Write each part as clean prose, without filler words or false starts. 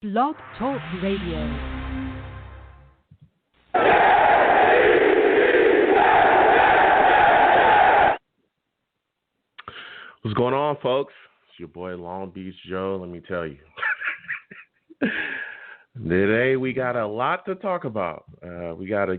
Blog Talk Radio. What's going on, folks? It's your boy Long Beach Joe. Let me tell you. Today we got a lot to talk about. We got a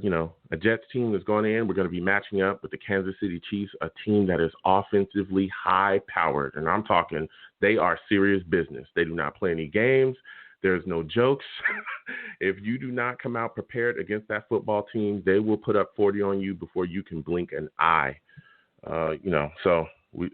Jets team that's going in. We're going to be matching up with the Kansas City Chiefs, a team that is offensively high-powered. And I'm talking they are serious business. They do not play any games. There's no jokes. If you do not come out prepared against that football team, they will put up 40 on you before you can blink an eye. So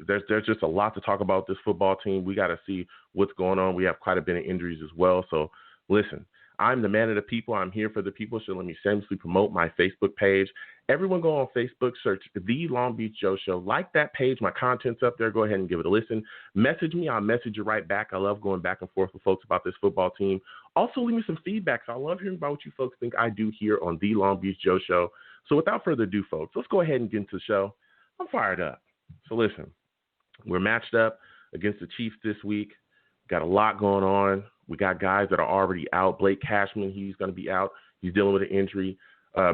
there's just a lot to talk about this football team. We got to see what's going on. We have quite a bit of injuries as well. So listen, I'm the man of the people. I'm here for the people. So let me shamelessly promote my Facebook page. Everyone go on Facebook, search The Long Beach Joe Show. Like that page. My content's up there. Go ahead and give it a listen. Message me. I'll message you right back. I love going back and forth with folks about this football team. Also, leave me some feedback. So I love hearing about what you folks think I do here on The Long Beach Joe Show. So without further ado, folks, let's go ahead and get into the show. I'm fired up. So listen, we're matched up against the Chiefs this week. Got a lot going on. We got guys that are already out. Blake Cashman, he's going to be out. He's dealing with an injury.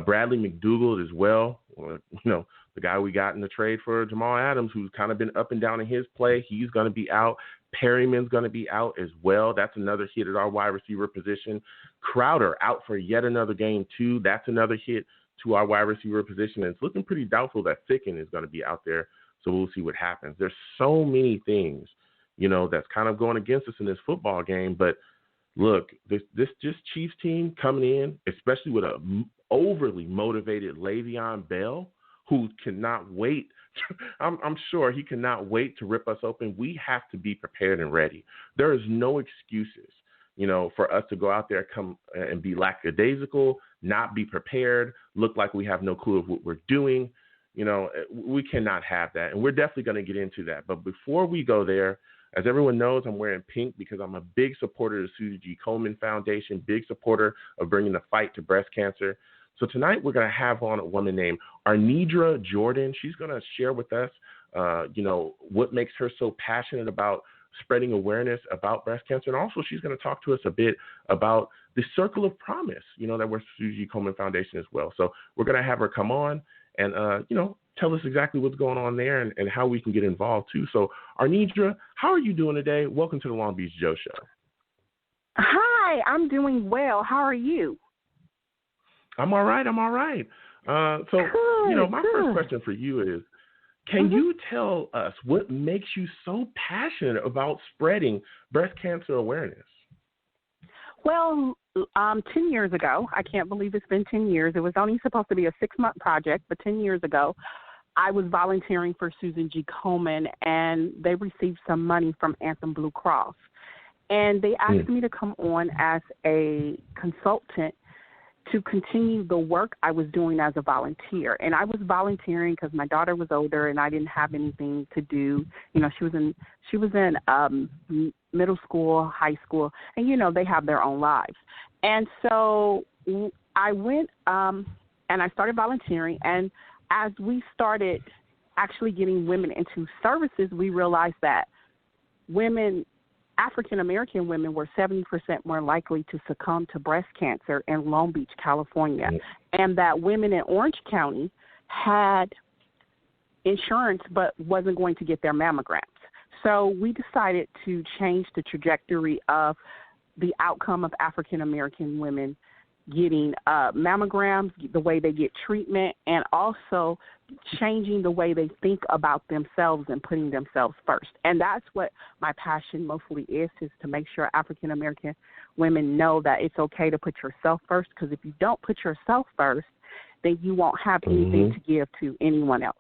Bradley McDougald as well. The guy we got in the trade for Jamal Adams, who's kind of been up and down in his play. He's going to be out. Perryman's going to be out as well. That's another hit at our wide receiver position. Crowder out for yet another game, too. That's another hit to our wide receiver position. And it's looking pretty doubtful that Ficken is going to be out there. So we'll see what happens. There's so many things, that's kind of going against us in this football game. But look, this just Chiefs team coming in, especially with a overly motivated Le'Veon Bell, who cannot wait. I'm sure he cannot wait to rip us open. We have to be prepared and ready. There is no excuses, for us to go out there, come and be lackadaisical, not be prepared, look like we have no clue of what we're doing. We cannot have that. And we're definitely going to get into that. But before we go there, as everyone knows, I'm wearing pink because I'm a big supporter of the Susie G. Komen Foundation, big supporter of bringing the fight to breast cancer. So tonight we're going to have on a woman named Arnedra Jordan. She's going to share with us, what makes her so passionate about spreading awareness about breast cancer. And also she's going to talk to us a bit about the Circle of Promise, that we're Susie G. Komen Foundation as well. So we're going to have her come on and, tell us exactly what's going on there and how we can get involved too. So Arnedra, how are you doing today? Welcome to the Long Beach Joe Show. Hi, I'm doing well. How are you? I'm all right. Good, my first question for you is, can you tell us what makes you so passionate about spreading breast cancer awareness? Well, 10 years ago, I can't believe it's been 10 years. It was only supposed to be a 6-month project, but 10 years ago, I was volunteering for Susan G. Komen, and they received some money from Anthem Blue Cross. And they asked me to come on as a consultant to continue the work I was doing as a volunteer. And I was volunteering because my daughter was older and I didn't have anything to do. She was in middle school, high school, and, they have their own lives. And so I went and I started volunteering. And as we started actually getting women into services, we realized that African-American women were 70% more likely to succumb to breast cancer in Long Beach, California, and that women in Orange County had insurance but wasn't going to get their mammograms. So we decided to change the trajectory of the outcome of African-American women getting mammograms, the way they get treatment, and also changing the way they think about themselves and putting themselves first. And that's what my passion mostly is to make sure African-American women know that it's okay to put yourself first, because if you don't put yourself first, then you won't have anything to give to anyone else.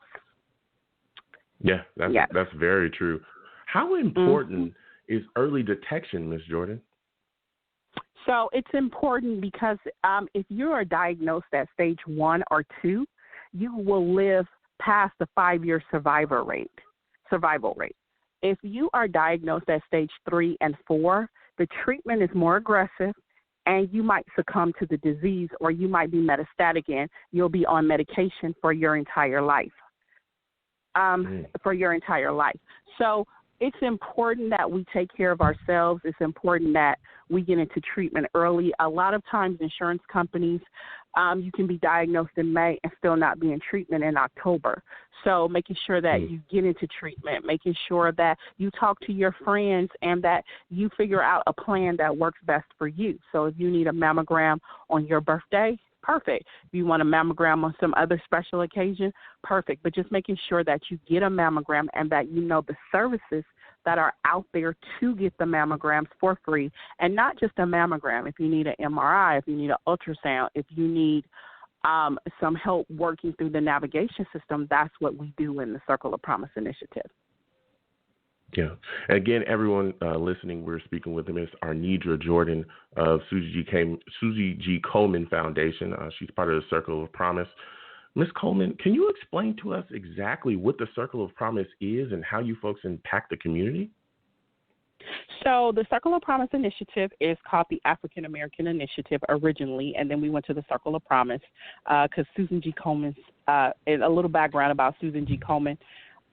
Yeah, that's very true. How important is early detection, Ms. Jordan? So it's important because if you are diagnosed at stage 1 or 2, you will live past the 5-year survival rate. If you are diagnosed at stage 3 and 4, the treatment is more aggressive and you might succumb to the disease, or you might be metastatic and you'll be on medication for your entire life. So it's important that we take care of ourselves. It's important that we get into treatment early. A lot of times insurance companies, you can be diagnosed in May and still not be in treatment in October. So making sure that you get into treatment, making sure that you talk to your friends and that you figure out a plan that works best for you. So if you need a mammogram on your birthday, perfect. If you want a mammogram on some other special occasion, perfect. But just making sure that you get a mammogram and that you know the services that are out there to get the mammograms for free, and not just a mammogram. If you need an MRI, if you need an ultrasound, if you need some help working through the navigation system, that's what we do in the Circle of Promise initiative. Yeah. Again, everyone listening, we're speaking with Ms. Arnedra Jordan of Susie G. Komen Foundation. She's part of the Circle of Promise. Ms. Coleman, can you explain to us exactly what the Circle of Promise is and how you folks impact the community? So the Circle of Promise initiative is called the African American Initiative originally, and then we went to the Circle of Promise because Susan G. Komen, and a little background about Susan G. Komen.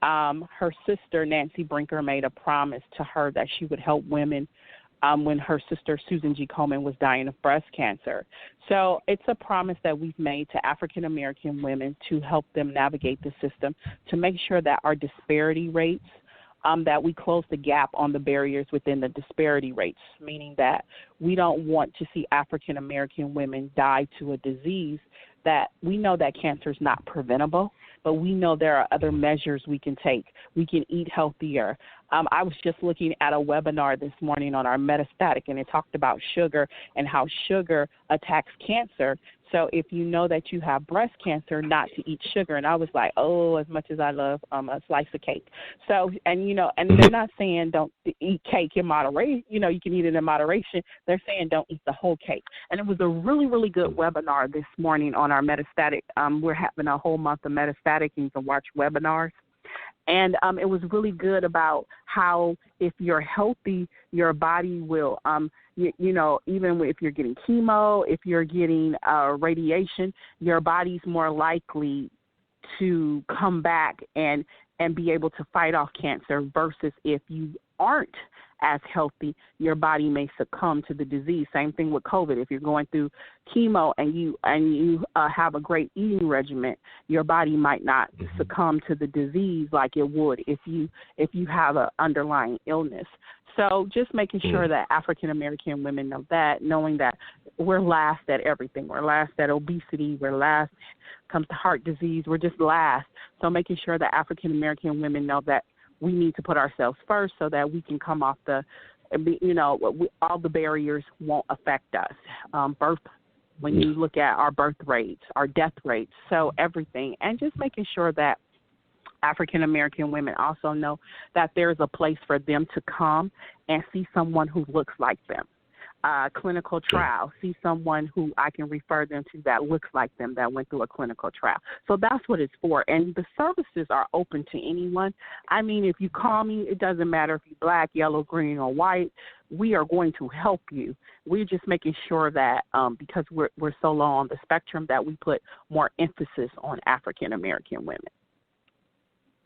Her sister, Nancy Brinker, made a promise to her that she would help women when her sister, Susan G. Komen, was dying of breast cancer. So it's a promise that we've made to African-American women to help them navigate the system, to make sure that our disparity rates, that we close the gap on the barriers within the disparity rates, meaning that we don't want to see African-American women die to a disease that we know that cancer is not preventable, but we know there are other measures we can take. We can eat healthier. I was just looking at a webinar this morning on our metastatic, and it talked about sugar and how sugar attacks cancer. So if you know that you have breast cancer, not to eat sugar. And I was like, oh, as much as I love a slice of cake. So, and, you know, and they're not saying don't eat cake in moderation. You know, you can eat it in moderation. They're saying don't eat the whole cake. And it was a really, really good webinar this morning on our metastatic. We're having a whole month of metastatic, and you can watch webinars. And it was really good about how if you're healthy, your body will, you know, even if you're getting chemo, if you're getting radiation, your body's more likely to come back and be able to fight off cancer versus if you aren't as healthy, your body may succumb to the disease. Same thing with COVID. If you're going through chemo and you have a great eating regimen, your body might not succumb to the disease like it would if you have an underlying illness. So just making sure that African American women know that, knowing that we're last at everything. We're last at obesity. We're last comes to heart disease. We're just last. So making sure that African American women know that we need to put ourselves first so that we can come off all the barriers won't affect us. When you look at our birth rates, our death rates, so everything, and just making sure that African American women also know that there's a place for them to come and see someone who looks like them. Clinical trial, see someone who I can refer them to that looks like them that went through a clinical trial. So that's what it's for. And the services are open to anyone. I mean, if you call me, it doesn't matter if you're black, yellow, green, or white. We are going to help you. We're just making sure that because we're so low on the spectrum that we put more emphasis on African American women.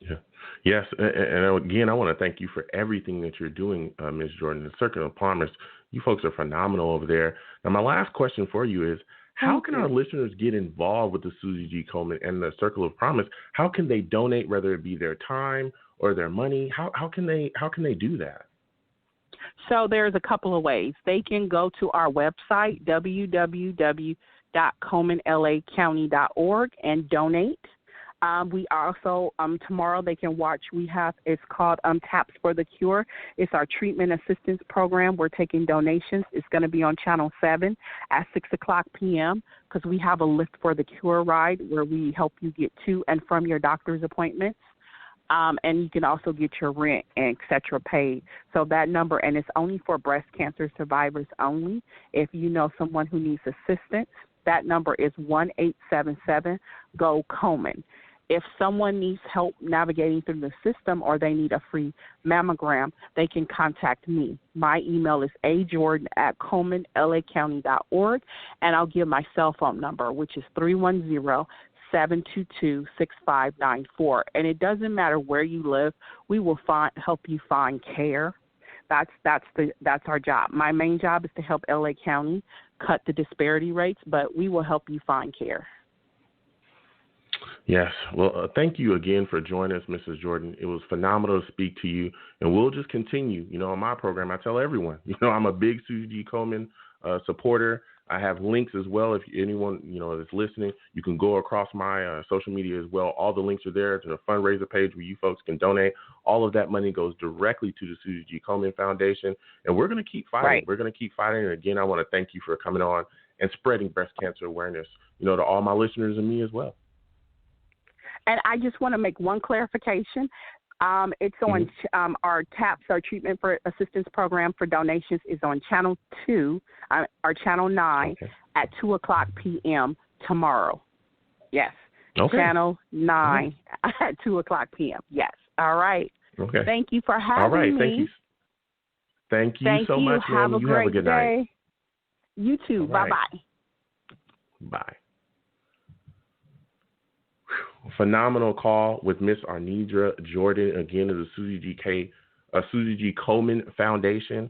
Yeah. Yes. And again, I want to thank you for everything that you're doing, Ms. Jordan. The Circle of Promise, you folks are phenomenal over there. Now, my last question for you is, how can our listeners get involved with the Susie G. Komen and the Circle of Promise? How can they donate, whether it be their time or their money? How can they do that? So there's a couple of ways. They can go to our website, www.komenlacounty.org, and donate. We also, tomorrow they can watch, it's called Taps for the Cure. It's our treatment assistance program. We're taking donations. It's going to be on Channel 7 at 6 o'clock p.m. because we have a Lift for the Cure ride where we help you get to and from your doctor's appointments. And you can also get your rent and et cetera paid. So that number, and it's only for breast cancer survivors only. If you know someone who needs assistance, that number is 1-877-GO-KOMEN. If someone needs help navigating through the system or they need a free mammogram, they can contact me. My email is ajordan@KomenLACounty.org, and I'll give my cell phone number, which is 310-686-8255. 722-6594. And it doesn't matter where you live. We will help you find care. That's our job. My main job is to help LA County cut the disparity rates, but we will help you find care. Yes. Well, thank you again for joining us, Mrs. Jordan. It was phenomenal to speak to you, and we'll just continue. On my program, I tell everyone, I'm a big Susie G. Komen supporter. I have links as well. If anyone, is listening, you can go across my social media as well. All the links are there to the fundraiser page where you folks can donate. All of that money goes directly to the Susie G. Komen Foundation, and we're going to keep fighting. Right. We're going to keep fighting. And again, I want to thank you for coming on and spreading breast cancer awareness, to all my listeners and me as well. And I just want to make one clarification. It's on our TAPS, our Treatment for Assistance Program for Donations, is on Channel 2 or Channel 9 at 2 o'clock p.m. tomorrow. Yes. Okay. Channel 9 at 2 o'clock p.m. Yes. All right. Okay. Thank you for having me. All right. Thank you. Thank you so much. Have a great good day. Night. You too. Right. Bye-bye. Bye. Phenomenal call with Miss Arnedra Jordan, again, of the Susie G. Komen Foundation.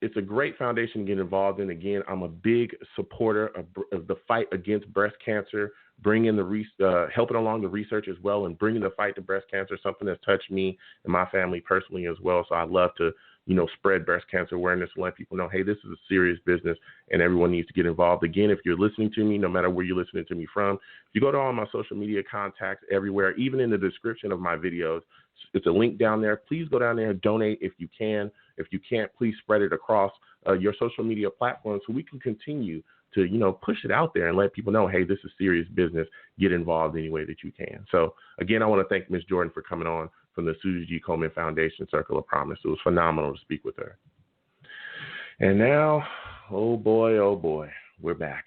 It's a great foundation to get involved in. Again, I'm a big supporter of the fight against breast cancer, bringing helping along the research as well, and bringing the fight to breast cancer, something that's touched me and my family personally as well. So I love to, spread breast cancer awareness and let people know, hey, this is a serious business and everyone needs to get involved. Again, if you're listening to me, no matter where you're listening to me from, if you go to all my social media contacts everywhere, even in the description of my videos, it's a link down there. Please go down there and donate if you can. If you can't, please spread it across your social media platforms so we can continue to, push it out there and let people know, hey, this is serious business. Get involved any way that you can. So, again, I want to thank Ms. Jordan for coming on from the Susie G. Komen Foundation Circle of Promise. It was phenomenal to speak with her. And now, oh boy, we're back.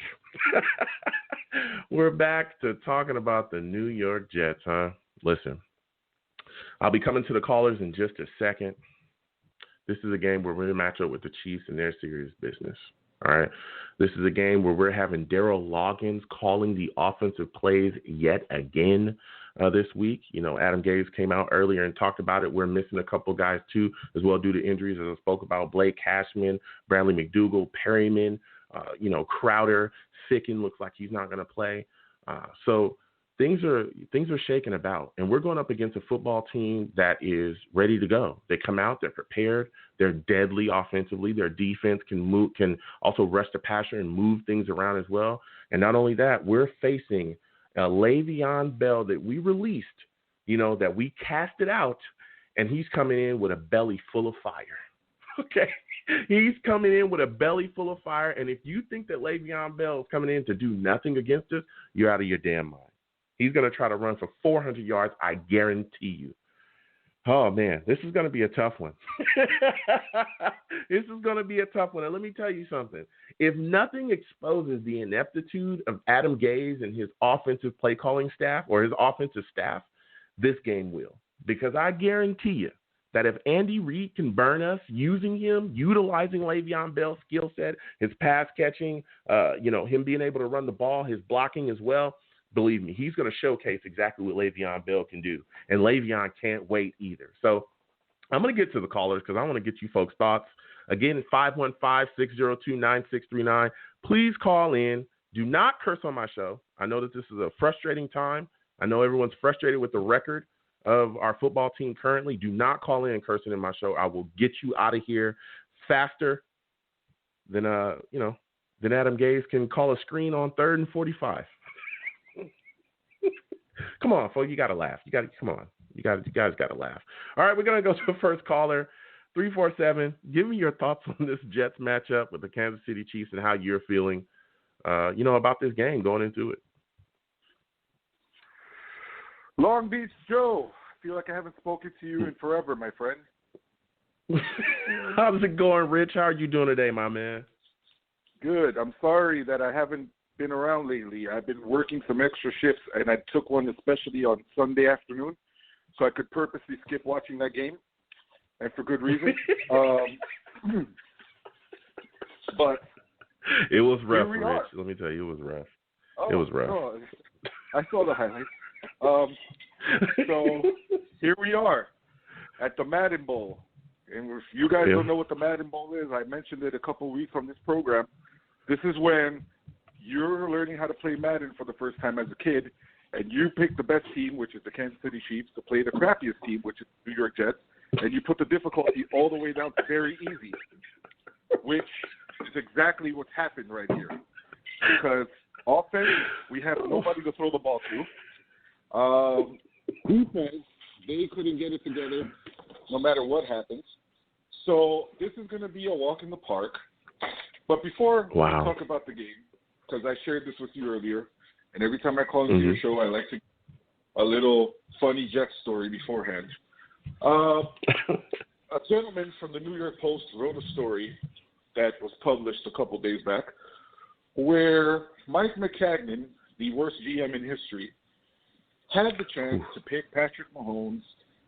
We're back to talking about the New York Jets, huh? Listen, I'll be coming to the callers in just a second. This is a game where we're going to match up with the Chiefs and their serious business. All right. This is a game where we're having Daryl Loggins calling the offensive plays yet again this week. Adam Gase came out earlier and talked about it. We're missing a couple guys, too, as well, due to injuries, as I spoke about. Blake Cashman, Bradley McDougall, Perryman, Crowder, Sicken looks like he's not going to play. So things are shaking about, and we're going up against a football team that is ready to go. They come out, they're prepared, they're deadly offensively. Their defense can also rush the passer and move things around as well. And not only that, we're facing a Le'Veon Bell that we released, that we casted out, and he's coming in with a belly full of fire. Okay, he's coming in with a belly full of fire, and if you think that Le'Veon Bell is coming in to do nothing against us, you're out of your damn mind. He's going to try to run for 400 yards, I guarantee you. Oh, man, this is going to be a tough one. This is going to be a tough one. And let me tell you something. If nothing exposes the ineptitude of Adam Gase and his offensive play calling staff or his offensive staff, this game will. Because I guarantee you that if Andy Reid can burn us using him, utilizing Le'Veon Bell's skill set, his pass catching, him being able to run the ball, his blocking as well, believe me, he's going to showcase exactly what Le'Veon Bell can do. And Le'Veon can't wait either. So I'm going to get to the callers because I want to get you folks' thoughts. Again, it's 515-602-9639. Please call in. Do not curse on my show. I know that this is a frustrating time. I know everyone's frustrated with the record of our football team currently. Do not call in cursing in my show. I will get you out of here faster than Adam Gase can call a screen on 3rd and 45. Come on, folks, you got to laugh. Come on. You guys got to laugh. All right, we're going to go to the first caller, 347. Give me your thoughts on this Jets matchup with the Kansas City Chiefs and how you're feeling, about this game going into it. Long Beach Joe. I feel like I haven't spoken to you in forever, my friend. How's it going, Rich? How are you doing today, my man? Good. I'm sorry that I haven't been around lately. I've been working some extra shifts, and I took one especially on Sunday afternoon, so I could purposely skip watching that game, and for good reason. But it was rough, Rich. Let me tell you, it was rough. It was rough. No, I saw the highlights. So here we are at the Madden Bowl. And if you guys don't know what the Madden Bowl is, I mentioned it a couple of weeks on this program. This is when you're learning how to play Madden for the first time as a kid, and you pick the best team, which is the Kansas City Chiefs, to play the crappiest team, which is the New York Jets, and you put the difficulty all the way down to very easy, which is exactly what's happened right here. Because offense, we have nobody to throw the ball to. Defense, they couldn't get it together no matter what happens. So this is going to be a walk in the park. But before we talk about the game, because I shared this with you earlier, and every time I call into your show, I like to a little funny Jets story beforehand. A gentleman from the New York Post wrote a story that was published a couple days back where Mike McCagnon, the worst GM in history, had the chance to pick Patrick Mahomes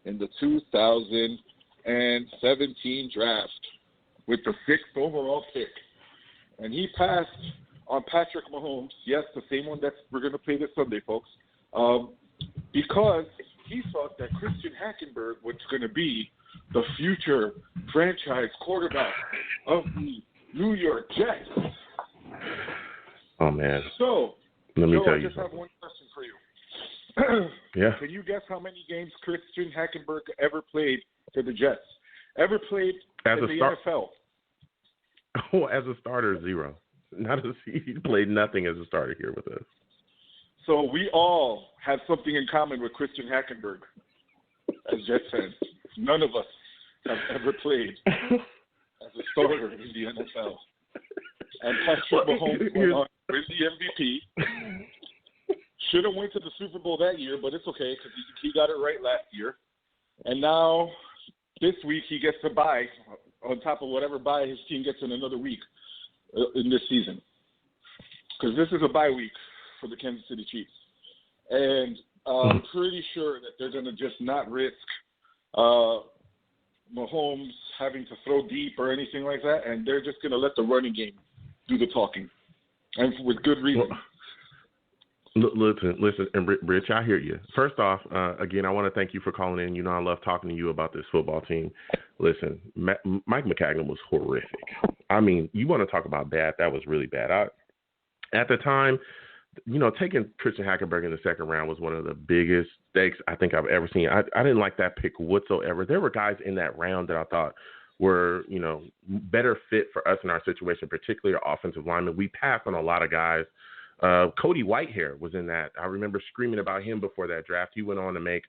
in the 2017 draft with the 6th overall pick. And he passed on Patrick Mahomes, yes, the same one that we're going to play this Sunday, folks, because he thought that Christian Hackenberg was going to be the future franchise quarterback of the New York Jets. Oh, man. So, let me tell I you just something. have one question for you. Yeah. Can you guess how many games Christian Hackenberg ever played for the Jets? Ever played in the NFL? Oh, as a starter, 0. He played nothing as a starter here with us. So we all have something in common with Christian Hackenberg as Jets fans. None of us have ever played as a starter in the NFL. And Patrick Mahomes went on to win the MVP. Should have went to the Super Bowl that year, but it's okay because he got it right last year. And now this week he gets a bye on top of whatever bye his team gets in another week in this season. Because this is a bye week for the Kansas City Chiefs. And I'm pretty sure that they're going to just not risk Mahomes having to throw deep or anything like that, and they're just going to let the running game do the talking, and with good reason. Listen, and Rich, I hear you. First off, again, I want to thank you for calling in. You know I love talking to you about this football team. Listen, Mike McCagnon was horrific. I mean, you want to talk about bad? That was really bad. At the time, taking Christian Hackenberg in the second round was one of the biggest stakes I think I've ever seen. I didn't like that pick whatsoever. There were guys in that round that I thought were, better fit for us in our situation, particularly our offensive linemen. We passed on a lot of guys. Cody Whitehair was in that. I remember screaming about him before that draft. He went on to make,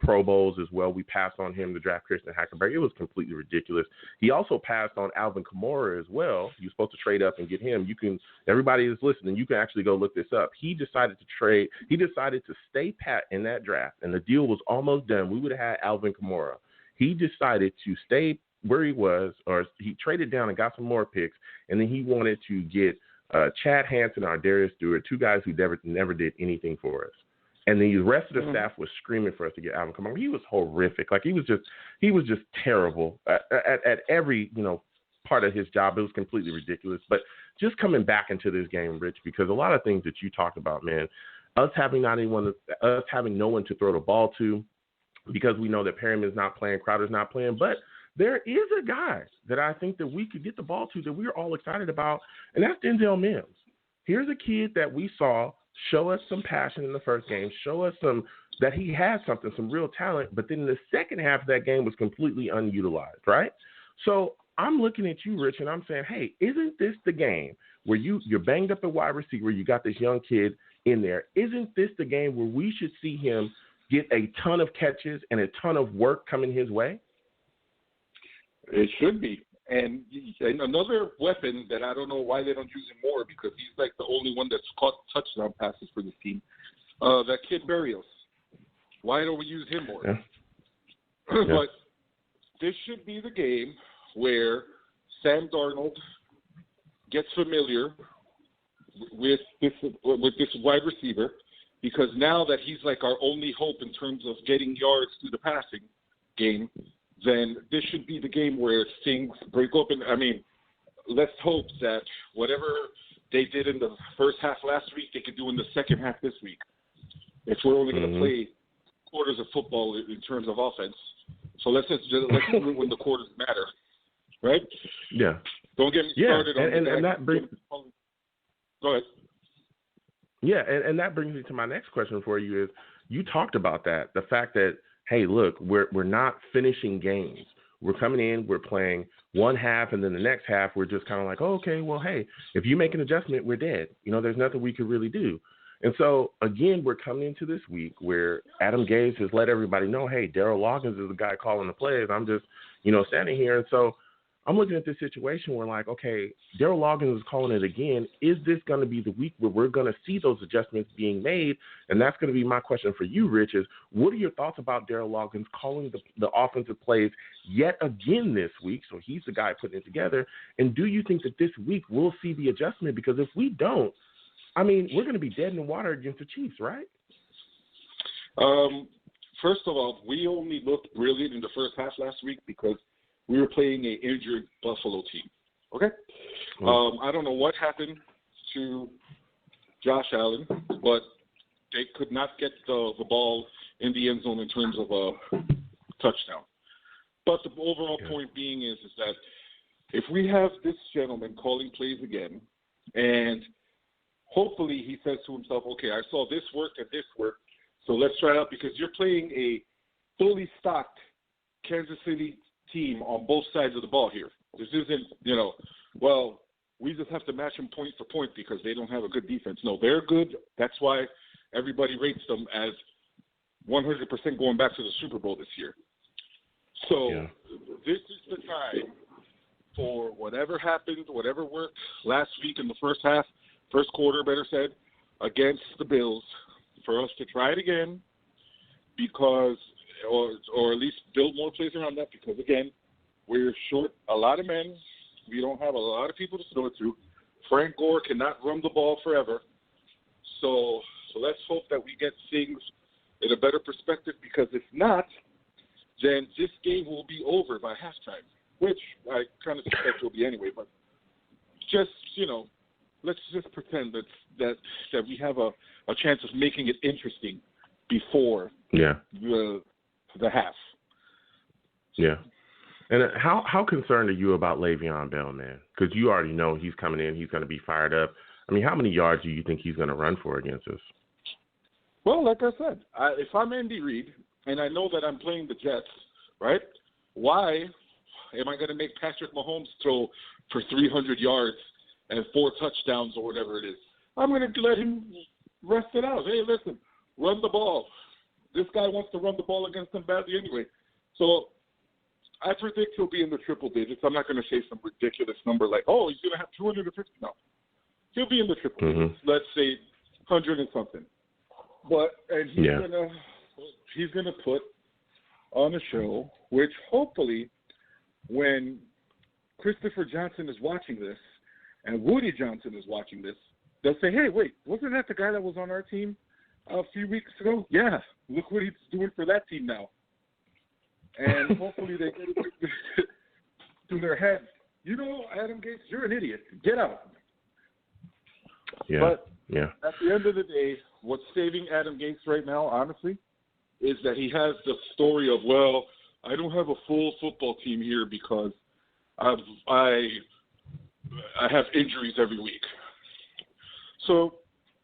Pro Bowls as well. We passed on him to draft Christian Hackenberg. It was completely ridiculous. He also passed on Alvin Kamara as well. You're supposed to trade up and get him. Everybody is listening. You can actually go look this up. He decided to stay pat in that draft, and the deal was almost done. We would have had Alvin Kamara. He decided to stay where he was, or he traded down and got some more picks, and then he wanted to get Chad Hansen or Darius Stewart, 2 guys who never did anything for us. And the rest of the staff was screaming for us to get Alvin Kamara. He was horrific. Like he was just terrible at every, part of his job. It was completely ridiculous. But just coming back into this game, Rich, because a lot of things that you talked about, man, us having no one to throw the ball to, because we know that Perryman's not playing, Crowder's not playing, but there is a guy that I think that we could get the ball to that we're all excited about, and that's Denzel Mims. Here's a kid that we saw show us some passion in the first game, show us that he had something, some real talent, but then the second half of that game was completely unutilized, right? So I'm looking at you, Rich, and I'm saying, hey, isn't this the game where you're banged up at wide receiver, you got this young kid in there? Isn't this the game where we should see him get a ton of catches and a ton of work coming his way? It should be. And another weapon that I don't know why they don't use him more, because he's like the only one that's caught touchdown passes for this team, that kid Berrios. Why don't we use him more? Yeah. But this should be the game where Sam Darnold gets familiar with this wide receiver, because now that he's like our only hope in terms of getting yards through the passing game, then this should be the game where things break open. I mean, let's hope that whatever they did in the first half last week, they could do in the second half this week. if we're only going to play quarters of football in terms of offense. So let's do it when the quarters matter, right? Yeah. Don't get me started on and that brings. Go ahead. Yeah, and that brings me to my next question for you is, you talked about that, the fact that, hey, look, we're not finishing games. We're coming in, we're playing one half, and then the next half we're just kind of like, oh, okay, well, hey, if you make an adjustment, we're dead. There's nothing we could really do. And so, again, we're coming into this week where Adam Gase has let everybody know, hey, Daryl Loggins is the guy calling the plays. I'm just, standing here. And so I'm looking at this situation where, like, okay, Daryl Loggins is calling it again. Is this going to be the week where we're going to see those adjustments being made? And that's going to be my question for you, Rich, is what are your thoughts about Daryl Loggins calling the offensive plays yet again this week? So he's the guy putting it together. And do you think that this week we'll see the adjustment? Because if we don't, I mean, we're going to be dead in the water against the Chiefs, right? First of all, we only looked brilliant in the first half last week because we were playing an injured Buffalo team. Okay? I don't know what happened to Josh Allen, but they could not get the ball in the end zone in terms of a touchdown. But the overall point being is that if we have this gentleman calling plays again, and hopefully he says to himself, okay, I saw this work and this work, so let's try it out, because you're playing a fully stocked Kansas City team on both sides of the ball here. This isn't, well, we just have to match them point for point because they don't have a good defense. No, they're good. That's why everybody rates them as 100% going back to the Super Bowl this year. So this is the time for whatever happened, whatever worked last week in the first quarter, better said, against the Bills, for us to try it again, because or at least build more plays around that, because, again, we're short a lot of men. We don't have a lot of people to throw it to. Frank Gore cannot run the ball forever. So let's hope that we get things in a better perspective, because if not, then this game will be over by halftime, which I kind of suspect will be anyway. But just, let's just pretend that we have a chance of making it interesting before the half. Yeah. And how concerned are you about Le'Veon Bell, man? Because you already know he's coming in. He's going to be fired up. I mean, how many yards do you think he's going to run for against us? Well, like I said, if I'm Andy Reid and I know that I'm playing the Jets, right, why am I going to make Patrick Mahomes throw for 300 yards and 4 touchdowns or whatever it is? I'm going to let him rest it out. Hey, listen, run the ball. This guy wants to run the ball against them badly anyway. So I predict he'll be in the triple digits. I'm not going to say some ridiculous number like, oh, he's going to have 250. No. He'll be in the triple digits. Let's say 100 and something. And he's gonna put on a show, which hopefully when Christopher Johnson is watching this and Woody Johnson is watching this, they'll say, hey, wait, wasn't that the guy that was on our team a few weeks ago? Yeah, look what he's doing for that team now. And hopefully they get it to their head. Adam Gase, you're an idiot. Get out. Yeah. But at the end of the day, what's saving Adam Gase right now, honestly, is that he has the story of, well, I don't have a full football team here because I have injuries every week. So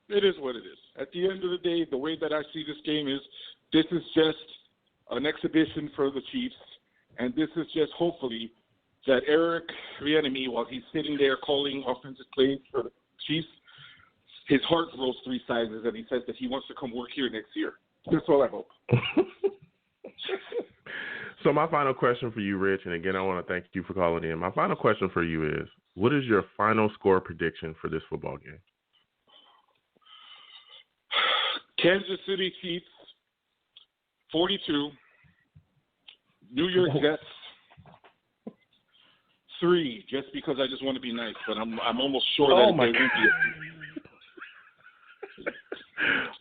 it is what it is. At the end of the day, the way that I see this game is this is just an exhibition for the Chiefs, and this is just hopefully that Eric Bieniemy, while he's sitting there calling offensive plays for the Chiefs, his heart grows 3 sizes, and he says that he wants to come work here next year. That's all I hope. So my final question for you, Rich, and again, I want to thank you for calling in. My final question for you is, what is your final score prediction for this football game? Kansas City Chiefs, 42. New York Jets, 3, just because I just want to be nice, but I'm almost sure that they won't be.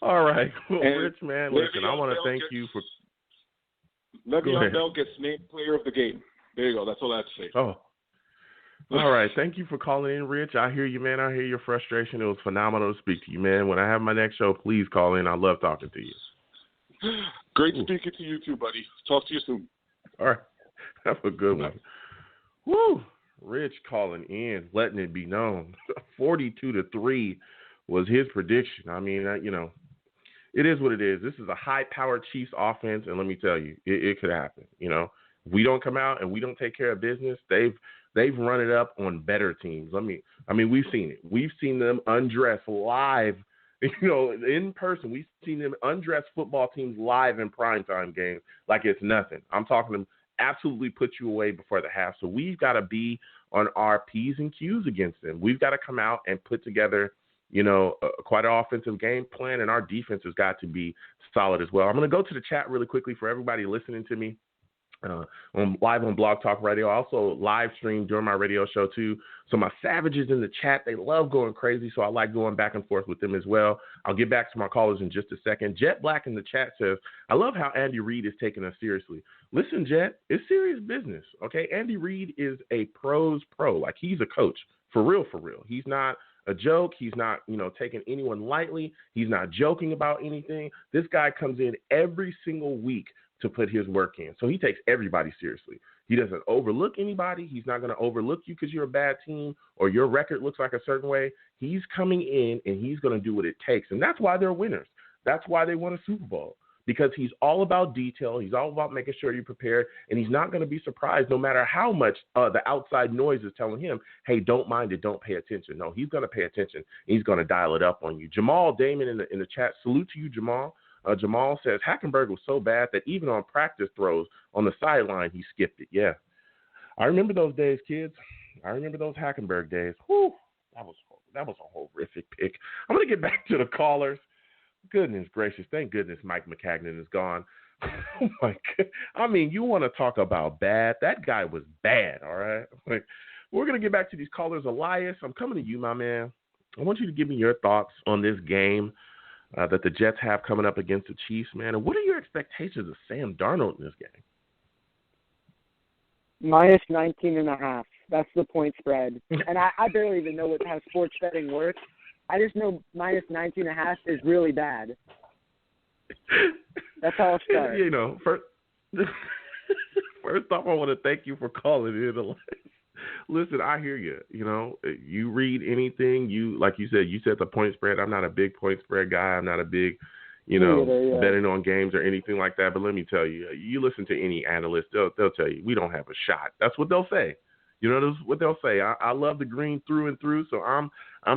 All right. Well, Rich, man, listen, I want to thank you for – Le'Veon Bell gets named player of the game. There you go. That's all I have to say. Oh, All right. Thank you for calling in, Rich. I hear you, man. I hear your frustration. It was phenomenal to speak to you, man. When I have my next show, please call in. I love talking to you. Great speaking to you too, buddy. Talk to you soon. All right. Have a good one. Woo. Rich calling in, letting it be known. 42-3 was his prediction. I mean, it is what it is. This is a high-powered Chiefs offense, and let me tell you, it could happen. If we don't come out and we don't take care of business, they've run it up on better teams. We've seen it. We've seen them undress live, in person. We've seen them undress football teams live in primetime games like it's nothing. I'm talking them absolutely put you away before the half. So we've got to be on our P's and Q's against them. We've got to come out and put together, quite an offensive game plan, and our defense has got to be solid as well. I'm going to go to the chat really quickly for everybody listening to me. Live on Blog Talk Radio. I also live stream during my radio show too. So my savages in the chat, they love going crazy. So I like going back and forth with them as well. I'll get back to my callers in just a second. Jet Black in the chat says, I love how Andy Reid is taking us seriously. Listen, Jet, it's serious business. Okay. Andy Reid is a pro's pro. Like, he's a coach for real, for real. He's not a joke. He's not, taking anyone lightly. He's not joking about anything. This guy comes in every single week to put his work in. So he takes everybody seriously. He doesn't overlook anybody. He's not going to overlook you because you're a bad team or your record looks like a certain way. He's coming in and he's going to do what it takes. And that's why they're winners. That's why they won a Super Bowl, because he's all about detail. He's all about making sure you're prepared, and he's not going to be surprised no matter how much the outside noise is telling him, hey, don't mind it, don't pay attention. No, he's going to pay attention. He's going to dial it up on you. Jamal Damon in the chat, salute to you, Jamal. Jamal says Hackenberg was so bad that even on practice throws on the sideline, he skipped it. Yeah. I remember those days, kids. I remember those Hackenberg days. Whew, that was a horrific pick. I'm going to get back to the callers. Goodness gracious. Thank goodness Mike McCagnon is gone. Oh, my God. I mean, you want to talk about bad? That guy was bad, all right? We're going to get back to these callers. Elias, I'm coming to you, my man. I want you to give me your thoughts on this game that the Jets have coming up against the Chiefs, man. And what are your expectations of Sam Darnold in this game? Minus 19.5. That's the point spread. And I barely even know how sports betting works. I just know minus 19.5 is really bad. That's how I'll start. First off, I want to thank you for calling in. Listen, I hear you. You read anything, like you said the point spread. I'm not a big point spread guy. I'm not a big, betting on games or anything like that. But let me tell you, you listen to any analyst, they'll tell you we don't have a shot. That's what they'll say. That's what they'll say. I love the green through and through, so I'm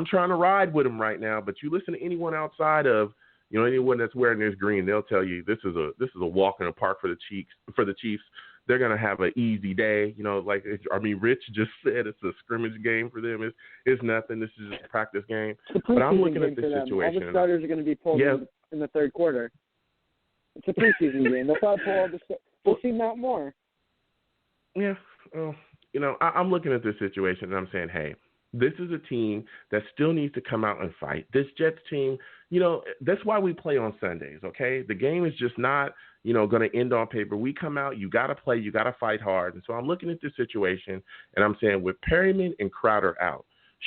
trying to ride with them right now. But you listen to anyone outside of, anyone that's wearing this green, they'll tell you this is a walk in the park for the Chiefs. They're going to have an easy day. Rich just said it's a scrimmage game for them. It's nothing. This is just a practice game. But I'm looking at this situation. All the starters are going to be pulled in the third quarter. It's a preseason game. They'll probably pull all the we'll see Matt Moore. Yeah. Well, I'm looking at this situation and I'm saying, hey, this is a team that still needs to come out and fight. This Jets team, that's why we play on Sundays, okay? The game is just not, going to end on paper. We come out, you got to play, you got to fight hard. And so I'm looking at this situation and I'm saying with Perryman and Crowder out,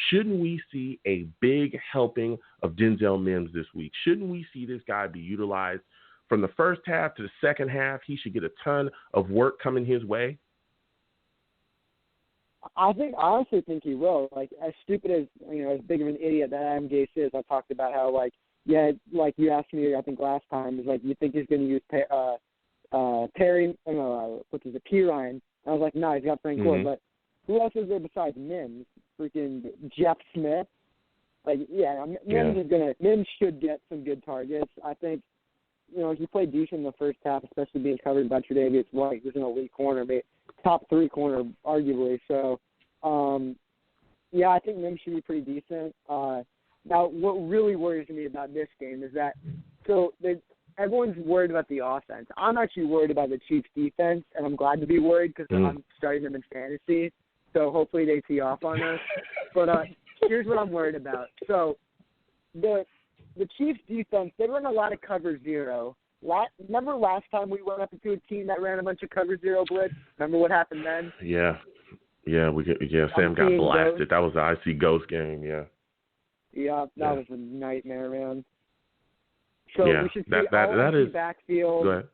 shouldn't we see a big helping of Denzel Mims this week? Shouldn't we see this guy be utilized from the first half to the second half? He should get a ton of work coming his way. I honestly think he will. Like, as stupid as, as big of an idiot that Adam Gase is, I talked about how, like you asked me, I think last time, is like, you think he's going to use P. Ryan? I was like, no, he's got Frank Gore. But who else is there besides Mims? Freaking Jeff Smith? Mims should get some good targets. I think, he played decent in the first half, especially being covered by Tre'Davious White, who's an elite corner, top 3 corner, arguably. So, I think Mims should be pretty decent. Now, what really worries me about this game is that everyone's worried about the offense. I'm actually worried about the Chiefs' defense, and I'm glad to be worried because I'm starting them in fantasy. So hopefully they tee off on us. But here's what I'm worried about. So the Chiefs' defense, they run a lot of cover zero. Remember last time we went up into a team that ran a bunch of cover zero blitz? Remember what happened then? Yeah. Sam got blasted. That was the IC Ghost game, yeah. Yeah, that was a nightmare, man. So yeah, we should see that is backfield. Go ahead.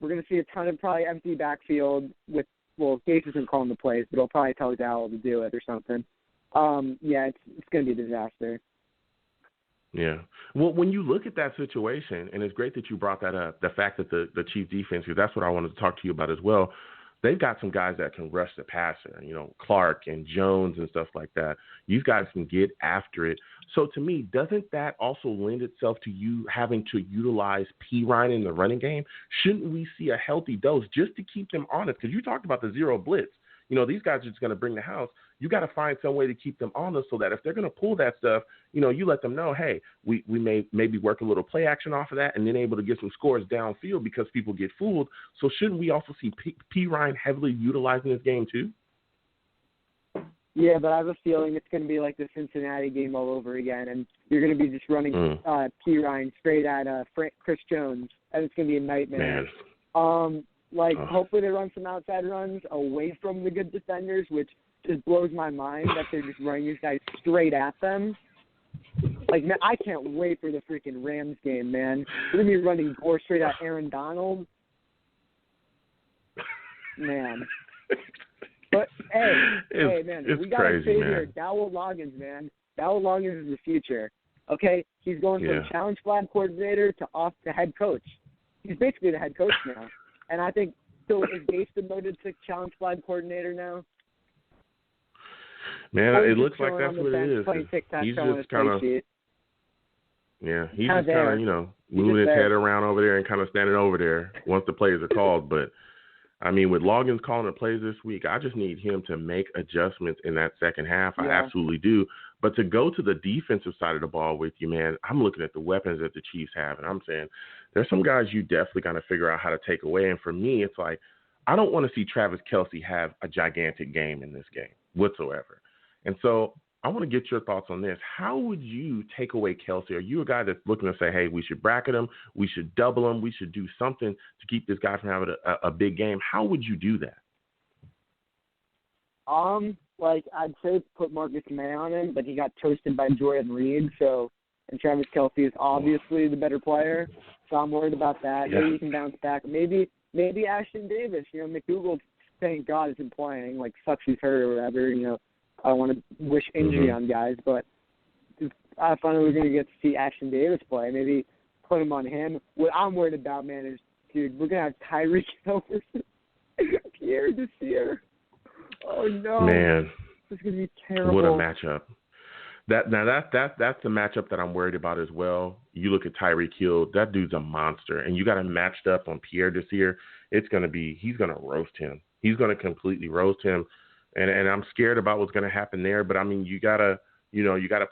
We're going to see a ton of probably empty backfield with, Gase isn't calling the plays, but he'll probably tell Dowell to do it or something. It's going to be a disaster. Yeah. Well, when you look at that situation, and it's great that you brought that up, the fact that the Chiefs defense, because that's what I wanted to talk to you about as well, they've got some guys that can rush the passer, Clark and Jones and stuff like that. These guys can get after it. So to me, doesn't that also lend itself to you having to utilize P. Ryan in the running game? Shouldn't we see a healthy dose just to keep them honest? Because you talked about the zero blitz. These guys are just going to bring the house. You got to find some way to keep them honest so that if they're going to pull that stuff, you let them know, hey, we may maybe work a little play action off of that and then able to get some scores downfield because people get fooled. So shouldn't we also see P. Ryan heavily utilizing this game too? Yeah, but I have a feeling it's going to be like the Cincinnati game all over again, and you're going to be just running P. Ryan straight at Chris Jones, and it's going to be a nightmare. Man. Hopefully they run some outside runs away from the good defenders, which just blows my mind that they're just running these guys straight at them. Like, man, I can't wait for the freaking Rams game, man. We're going to be running Gore straight at Aaron Donald. Man. But, hey, man, we got to say here, Dowell Loggins, man. Dowell Loggins is the future. Okay? He's going from challenge flag coordinator to head coach. He's basically the head coach now. And I think, so is Gase demoted to challenge flag coordinator now? Man, it looks like that's what it is. He's just kind of, he's just kind of, moving his head around over there and kind of standing over there once the plays are called. But, I mean, with Loggins calling the plays this week, I just need him to make adjustments in that second half. I absolutely do. But to go to the defensive side of the ball with you, man, I'm looking at the weapons that the Chiefs have, and I'm saying there's some guys you definitely got to figure out how to take away. And for me, it's like I don't want to see Travis Kelce have a gigantic game in this game whatsoever. And so I want to get your thoughts on this. How would you take away Kelce? Are you a guy that's looking to say, hey, we should bracket him, we should double him, we should do something to keep this guy from having a big game? How would you do that? I'd say put Marcus May on him, but he got toasted by Jordan Reed, and Travis Kelce is obviously the better player, so I'm worried about that. Yeah. Maybe he can bounce back. Maybe Ashton Davis, McDougal, thank God, isn't playing, sucks he's hurt or whatever, I don't want to wish injury on guys, but I finally we're going to get to see Ashton Davis play. Maybe put him on him. What I'm worried about, man, is, dude, we're going to have Tyreek Hill versus Pierre Desir. Oh, no. Man. This is going to be terrible. What a matchup. That's the matchup that I'm worried about as well. You look at Tyreek Hill, that dude's a monster, and you got him matched up on Pierre Desir. He's going to roast him. He's going to completely roast him. And I'm scared about what's going to happen there. But, I mean, you got to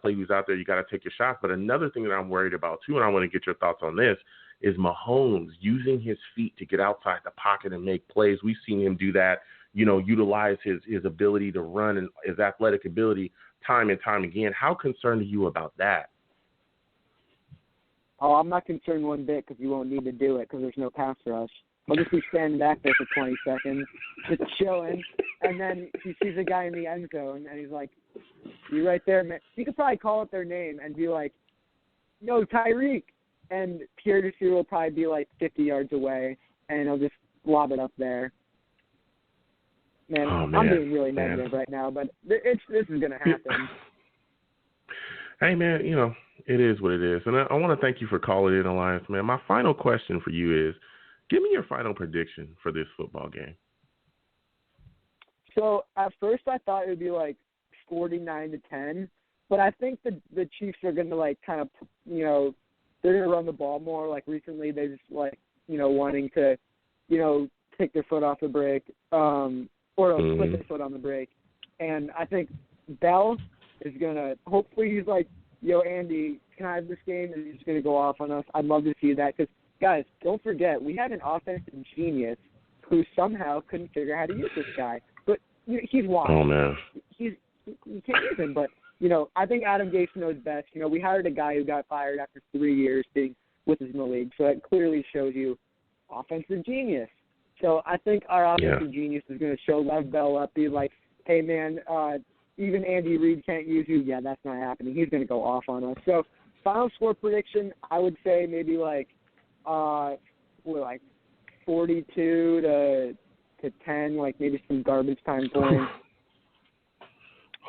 play who's out there. You got to take your shots. But another thing that I'm worried about, too, and I want to get your thoughts on this, is Mahomes using his feet to get outside the pocket and make plays. We've seen him do that, utilize his ability to run and his athletic ability time and time again. How concerned are you about that? Oh, I'm not concerned one bit because you won't need to do it because there's no pass rush. I'll just be standing back there for 20 seconds, just chilling, and then he sees a guy in the end zone, and he's like, you right there, man. You could probably call out their name and be like, no, Tyreek. And Pierre Desir will probably be 50 yards away, and he'll just lob it up there. Man, I'm being really negative right now, but this is going to happen. Hey, man, it is what it is. And I want to thank you for calling in, Alliance, man. My final question for you is, give me your final prediction for this football game. So at first I thought it would be 49-10, but I think the Chiefs are going to kind of, they're going to run the ball more. Recently they just wanting to, take their foot off the brake, or put their foot on the brake. And I think Bell is going to, hopefully he's like, yo, Andy, can I have this game? And he's just going to go off on us. I'd love to see that because, guys, don't forget, we had an offensive genius who somehow couldn't figure out how to use this guy. But he's washed. Oh, man. You can't use him. But, I think Adam Gase knows best. We hired a guy who got fired after 3 years being with us in the league. So that clearly shows you offensive genius. So I think our offensive genius is going to show Lev Bell up, be like, hey, man, even Andy Reid can't use you. Yeah, that's not happening. He's going to go off on us. So final score prediction, I would say maybe like 42 to 10, like maybe some garbage time points.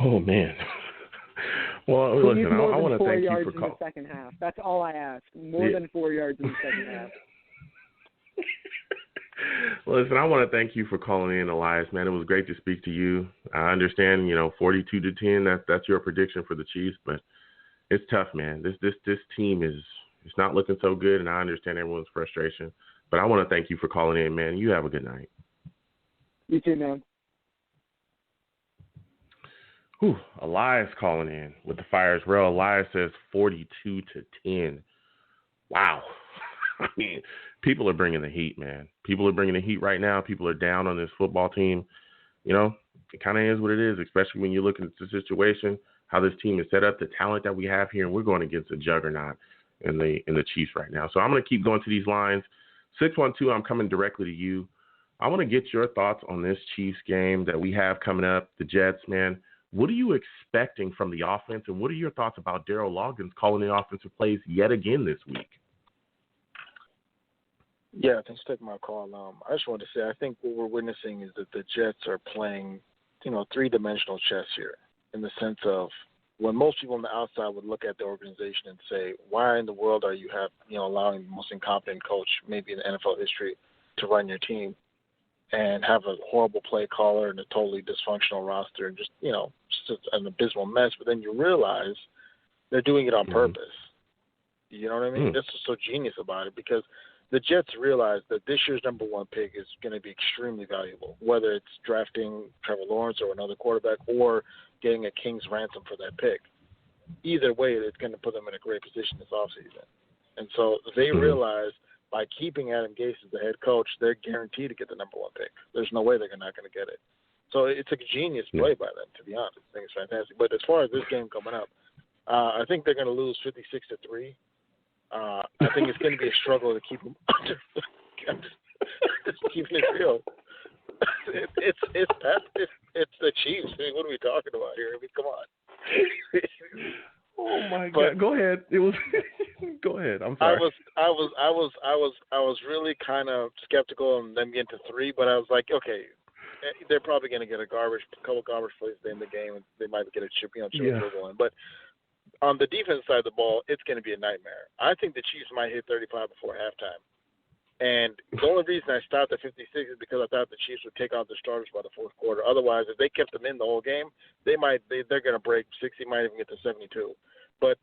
Oh, man. Well, listen, I want to thank you for calling. In the second half. That's all I ask. More than 4 yards in the second half. Listen, I want to thank you for calling in, Elias, man. It was great to speak to you. I understand, 42 to 10, that's your prediction for the Chiefs, but it's tough, man. This team is not looking so good, and I understand everyone's frustration. But I want to thank you for calling in, man. You have a good night. You too, man. Elias calling in with the Fires Rail. Elias says 42 to 10. Wow. I mean, people are bringing the heat, man. People are bringing the heat right now. People are down on this football team. It kind of is what it is, especially when you look at the situation, how this team is set up, the talent that we have here, and we're going against a juggernaut in the Chiefs right now. So I'm going to keep going to these lines. 612, I'm coming directly to you. I want to get your thoughts on this Chiefs game that we have coming up, the Jets, man. What are you expecting from the offense, and what are your thoughts about Daryl Loggins calling the offensive plays yet again this week? Yeah, thanks for taking my call. I just wanted to say I think what we're witnessing is that the Jets are playing, three-dimensional chess here in the sense of when most people on the outside would look at the organization and say, why in the world are you allowing the most incompetent coach maybe in NFL history to run your team and have a horrible play caller and a totally dysfunctional roster and just an abysmal mess. But then you realize they're doing it on purpose. You know what I mean? That's what's so genius about it, because the Jets realize that this year's number one pick is going to be extremely valuable, whether it's drafting Trevor Lawrence or another quarterback or getting a king's ransom for that pick. Either way, it's going to put them in a great position this offseason. And so they realize by keeping Adam Gase as the head coach, they're guaranteed to get the number one pick. There's no way they're not going to get it. So it's a genius play by them, to be honest. I think it's fantastic. But as far as this game coming up, I think they're going to lose 56-3. I think it's going to be a struggle to keep them under. I'm just keeping it real. It's the Chiefs. I mean, what are we talking about here? I mean, come on. Oh my God! Go ahead. Go ahead. I'm sorry. I was really kind of skeptical on them getting to 3, but I was like, okay, they're probably going to get a couple garbage plays at the end of the game, and they might get a chip one. But on the defense side of the ball, it's going to be a nightmare. I think the Chiefs might hit 35 before halftime. And the only reason I stopped at 56 is because I thought the Chiefs would take out their starters by the fourth quarter. Otherwise, if they kept them in the whole game, they're going to break 60, might even get to 72. But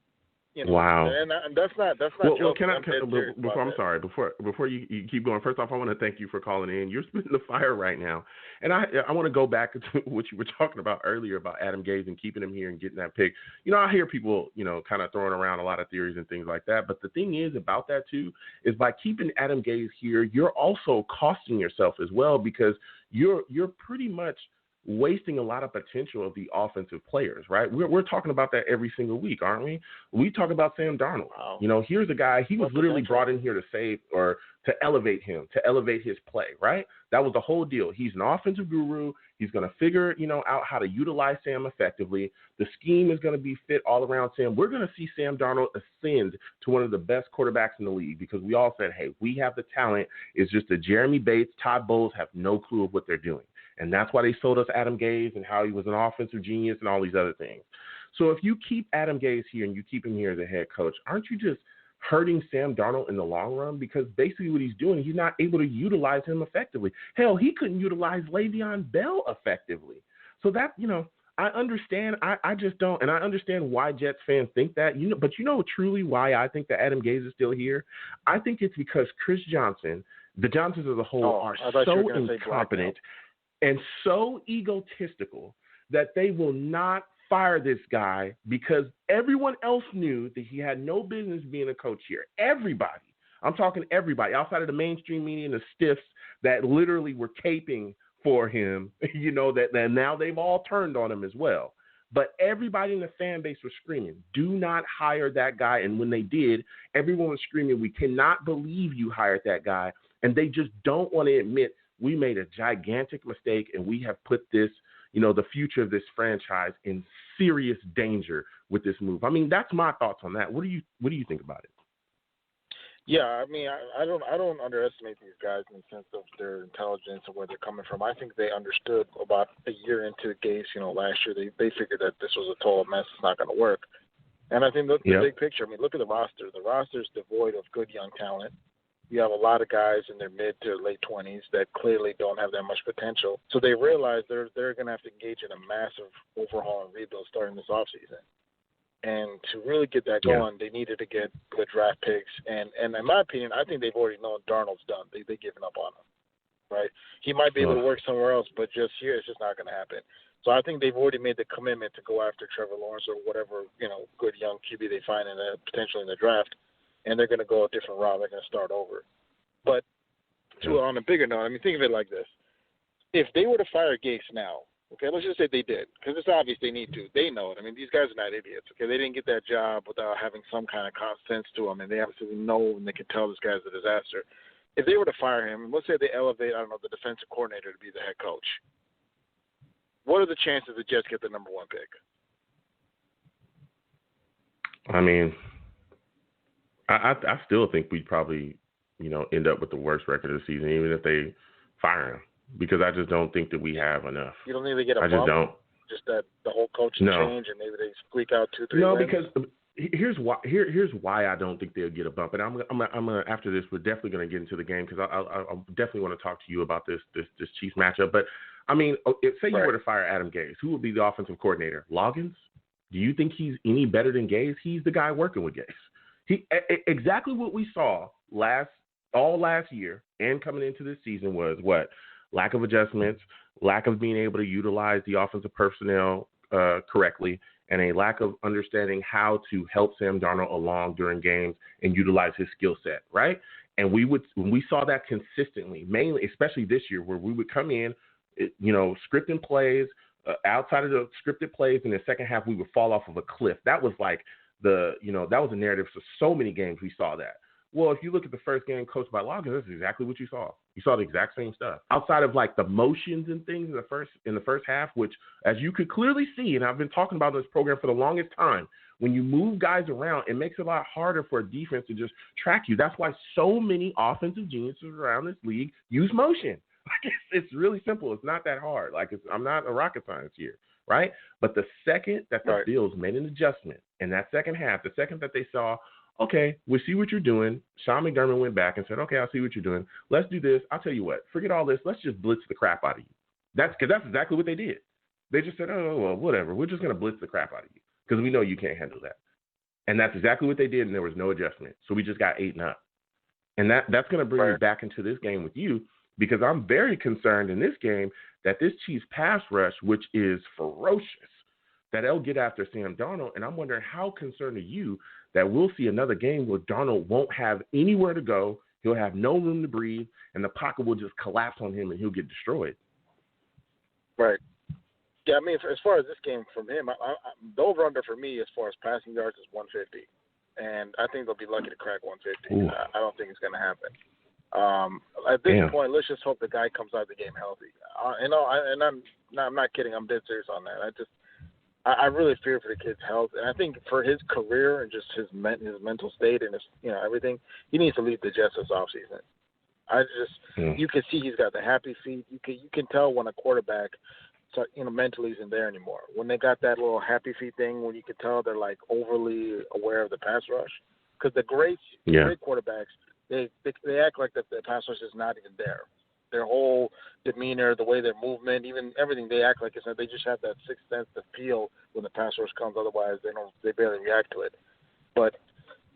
wow. And that's not. Well, I'm sorry. Before you keep going, first off, I want to thank you for calling in. You're spitting the fire right now, and I want to go back to what you were talking about earlier about Adam Gase and keeping him here and getting that pick. I hear people, kind of throwing around a lot of theories and things like that. But the thing is about that too is by keeping Adam Gase here, you're also costing yourself as well, because you're pretty much wasting a lot of potential of the offensive players, right? We're talking about that every single week, aren't we? We talk about Sam Darnold. Wow. Here's a guy, he was literally brought in here to save or to elevate him, to elevate his play, right? That was the whole deal. He's an offensive guru. He's going to figure, out how to utilize Sam effectively. The scheme is going to be fit all around Sam. We're going to see Sam Darnold ascend to one of the best quarterbacks in the league, because we all said, hey, we have the talent. It's just that Jeremy Bates, Todd Bowles have no clue of what they're doing. And that's why they sold us Adam Gase and how he was an offensive genius and all these other things. So if you keep Adam Gase here and you keep him here as a head coach, aren't you just hurting Sam Darnold in the long run? Because basically what he's doing, he's not able to utilize him effectively. Hell, he couldn't utilize Le'Veon Bell effectively. So that, I understand. I just don't. And I understand why Jets fans think that, but truly why I think that Adam Gase is still here? I think it's because Chris Johnson, the Johnsons as a whole, are so incompetent and so egotistical that they will not fire this guy, because everyone else knew that he had no business being a coach here. Everybody. I'm talking everybody outside of the mainstream media and the stiffs that literally were caping for him, that now they've all turned on him as well. But everybody in the fan base was screaming, do not hire that guy. And when they did, everyone was screaming, we cannot believe you hired that guy. And they just don't want to admit we made a gigantic mistake, and we have put this, the future of this franchise in serious danger with this move. I mean, that's my thoughts on that. What do you think about it? Yeah, I mean, I don't underestimate these guys in the sense of their intelligence and where they're coming from. I think they understood about a year into Gase, last year they figured that this was a total mess. It's not going to work. And I think the big picture, I mean, look at the roster. The roster is devoid of good young talent. You have a lot of guys in their mid to late 20s that clearly don't have that much potential. So they realize they're going to have to engage in a massive overhaul and rebuild starting this offseason. And to really get that going, they needed to get good draft picks. And in my opinion, I think they've already known Darnold's done. They've given up on him, right? He might be able to work somewhere else, but just here it's just not going to happen. So I think they've already made the commitment to go after Trevor Lawrence or whatever, good young QB they find potentially in the draft. And they're going to go a different route. They're going to start over. But on a bigger note, I mean, think of it like this. If they were to fire Gase now, okay, let's just say they did, because it's obvious they need to. They know it. I mean, these guys are not idiots, okay? They didn't get that job without having some kind of common sense to them, and they absolutely know and they can tell this guy's a disaster. If they were to fire him, and let's say they elevate, the defensive coordinator to be the head coach, what are the chances the Jets get the number one pick? I mean, I still think we'd probably, end up with the worst record of the season, even if they fire him, because I just don't think that we have enough. You don't need to get a bump? I just don't. Just that the whole coaching change and maybe they squeak out 2-3 No, wins? because here's why I don't think they'll get a bump. And I'm gonna after this, we're definitely going to get into the game because I definitely want to talk to you about this Chiefs matchup. But, I mean, say you were to fire Adam Gase, who would be the offensive coordinator? Loggins? Do you think he's any better than Gase? He's the guy working with Gase. Exactly what we saw all last year and coming into this season was what? Lack of adjustments, lack of being able to utilize the offensive personnel correctly, and a lack of understanding how to help Sam Darnold along during games and utilize his skill set, right? And when we saw that consistently, mainly, especially this year, where we would come in, scripting plays, outside of the scripted plays, in the second half, we would fall off of a cliff. That was like that was a narrative for so many games we saw that. Well, if you look at the first game coached by Loggins, that's exactly what you saw. You saw the exact same stuff. Outside of like the motions and things in the first half, which, as you could clearly see, and I've been talking about this program for the longest time, when you move guys around, it makes it a lot harder for a defense to just track you. That's why so many offensive geniuses around this league use motion. Like it's really simple. It's not that hard. I'm not a rocket science here, right? But the second that the Bills made an adjustment in that second half, the second that they saw, okay, we see what you're doing, Sean McDermott went back and said, okay, I see what you're doing. Let's do this. I'll tell you what. Forget all this. Let's just blitz the crap out of you. That's exactly what they did. They just said, oh, well, whatever. We're just going to blitz the crap out of you because we know you can't handle that. And that's exactly what they did, and there was no adjustment. So we just got 8-0. And that's going to bring me back into this game with you, because I'm very concerned in this game that this Chiefs pass rush, which is ferocious, that they'll get after Sam Darnold. And I'm wondering, how concerned are you that we'll see another game where Darnold won't have anywhere to go, he'll have no room to breathe, and the pocket will just collapse on him and he'll get destroyed? Right. Yeah, I mean, as far as this game from him, the over-under for me as far as passing yards is 150. And I think they'll be lucky to crack 150. I don't think it's going to happen. At this point, let's just hope the guy comes out of the game healthy. I'm not kidding. I'm dead serious on that. I really fear for the kid's health, and I think for his career and just his mental state and his everything, he needs to leave the Jets this offseason. You can see he's got the happy feet. You can tell when a quarterback, mentally isn't there anymore. When they got that little happy feet thing, when you can tell they're like overly aware of the pass rush, because the great quarterbacks. They act like that the pass rush is not even there. Their whole demeanor, the way their movement, even everything, they act like it's not. They just have that sixth sense to feel when the pass rush comes. Otherwise, they barely react to it. But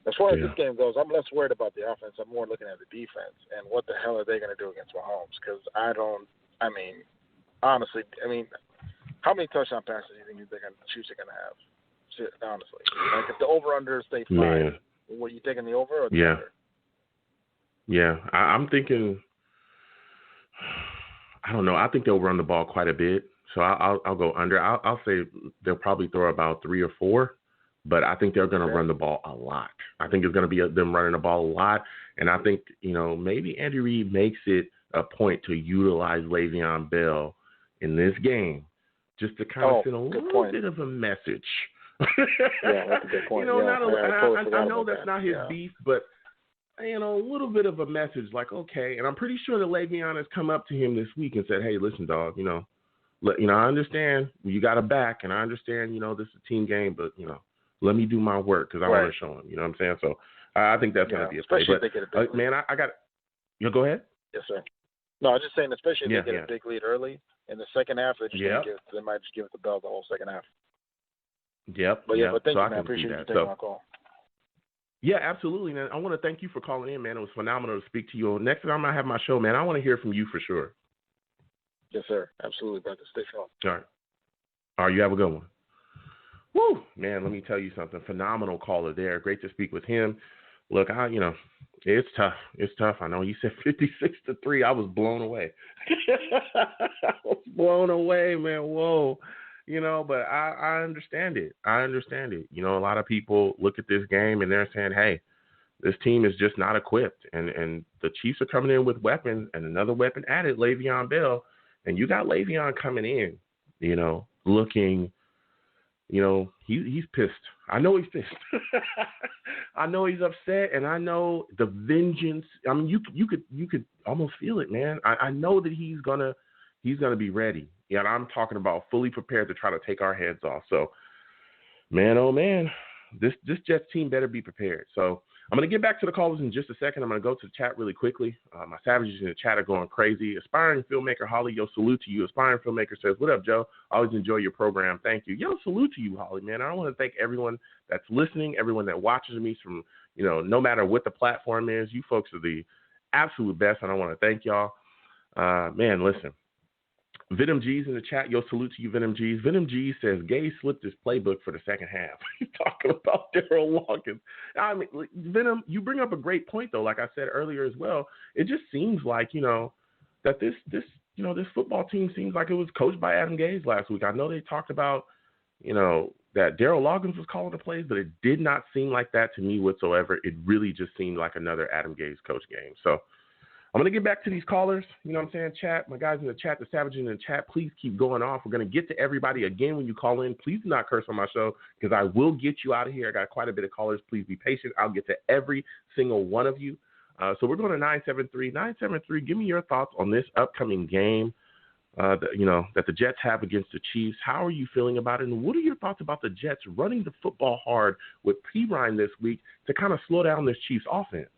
as far as this game goes, I'm less worried about the offense. I'm more looking at the defense and what the hell are they going to do against Mahomes? Because honestly, how many touchdown passes do you think the Chiefs are going to have? Honestly, like if the over/under stay 5, were you taking the over or the under? Yeah, I'm thinking, I don't know. I think they'll run the ball quite a bit. So I'll go under. I'll say they'll probably throw about 3 or 4, but I think they're going to run the ball a lot. I think it's going to be them running the ball a lot. And I think, maybe Andy Reid makes it a point to utilize Le'Veon Bell in this game just to kind of send a little bit of a message. Yeah, that's a good point. You know, I know that's not his beef, but a little bit of a message like, okay. And I'm pretty sure that Le'Veon has come up to him this week and said, hey, listen, dog, I understand you got a back, and I understand, this is a team game, but, let me do my work because I want to show him. You know what I'm saying? So I think that's going to be a play. Especially if they get a big lead. Man, I got – go ahead. Yes, sir. No, I was just saying, especially if they get a big lead early in the second half, they might just give it the Bell the whole second half. Yep. But thank you, man. I appreciate you taking my call. Yeah, absolutely, man. I want to thank you for calling in, man. It was phenomenal to speak to you. Next time I have my show, man, I want to hear from you for sure. Yes, sir. Absolutely, brother. Stay strong. All right, you have a good one. Woo, man, let me tell you something. Phenomenal caller there. Great to speak with him. Look, it's tough. It's tough. I know you said 56-3. I was blown away. I was blown away, man. Whoa. But I understand it. A lot of people look at this game and they're saying, hey, this team is just not equipped. And the Chiefs are coming in with weapons and another weapon added, Le'Veon Bell. And you got Le'Veon coming in, looking, he's pissed. I know he's pissed. I know he's upset, and I know the vengeance. I mean, you could almost feel it, man. I know that he's gonna be ready. Yeah, I'm talking about fully prepared to try to take our heads off. So, man, oh man, this Jets team better be prepared. So I'm going to get back to the callers in just a second. I'm going to go to the chat really quickly. My savages in the chat are going crazy. Aspiring filmmaker Holly, yo, salute to you. Aspiring filmmaker says, what up, Joe? Always enjoy your program. Thank you. Yo, salute to you, Holly, man. I want to thank everyone that's listening, everyone that watches me from, no matter what the platform is. You folks are the absolute best, and I want to thank y'all. Man, listen. Venom G's in the chat. Yo, salute to you, Venom G's. Venom G says Gay slipped his playbook for the second half. He's talking about Daryl Lawkins. I mean, Venom, you bring up a great point though. Like I said earlier as well, it just seems like that this football team seems like it was coached by Adam Gase last week. I know they talked about that Daryl Lawkins was calling the plays, but it did not seem like that to me whatsoever. It really just seemed like another Adam Gase coach game. So I'm going to get back to these callers. You know what I'm saying? Chat, my guys in the chat, the savages in the chat, please keep going off. We're going to get to everybody again when you call in. Please do not curse on my show because I will get you out of here. I got quite a bit of callers. Please be patient. I'll get to every single one of you. So we're going to 973. 973, give me your thoughts on this upcoming game that the Jets have against the Chiefs. How are you feeling about it? And what are your thoughts about the Jets running the football hard with P. Ryan this week to kind of slow down this Chiefs offense?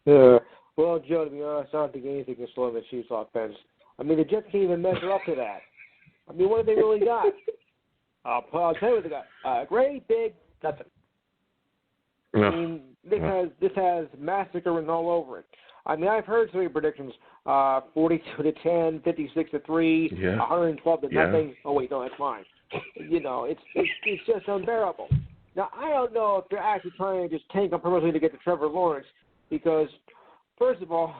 Yeah. Well, Joe, to be honest, I don't think anything can slow the Chiefs' offense. I mean, the Jets can't even measure up to that. I mean, what have they really got? I'll tell you what they got. Great big nothing. I mean, this has massacre written all over it. I mean, I've heard so many predictions: 42-10, 56-3, 112 to nothing. Oh wait, no, that's mine. It's just unbearable. Now, I don't know if they're actually trying to just tank on purposely to get to Trevor Lawrence because. First of all,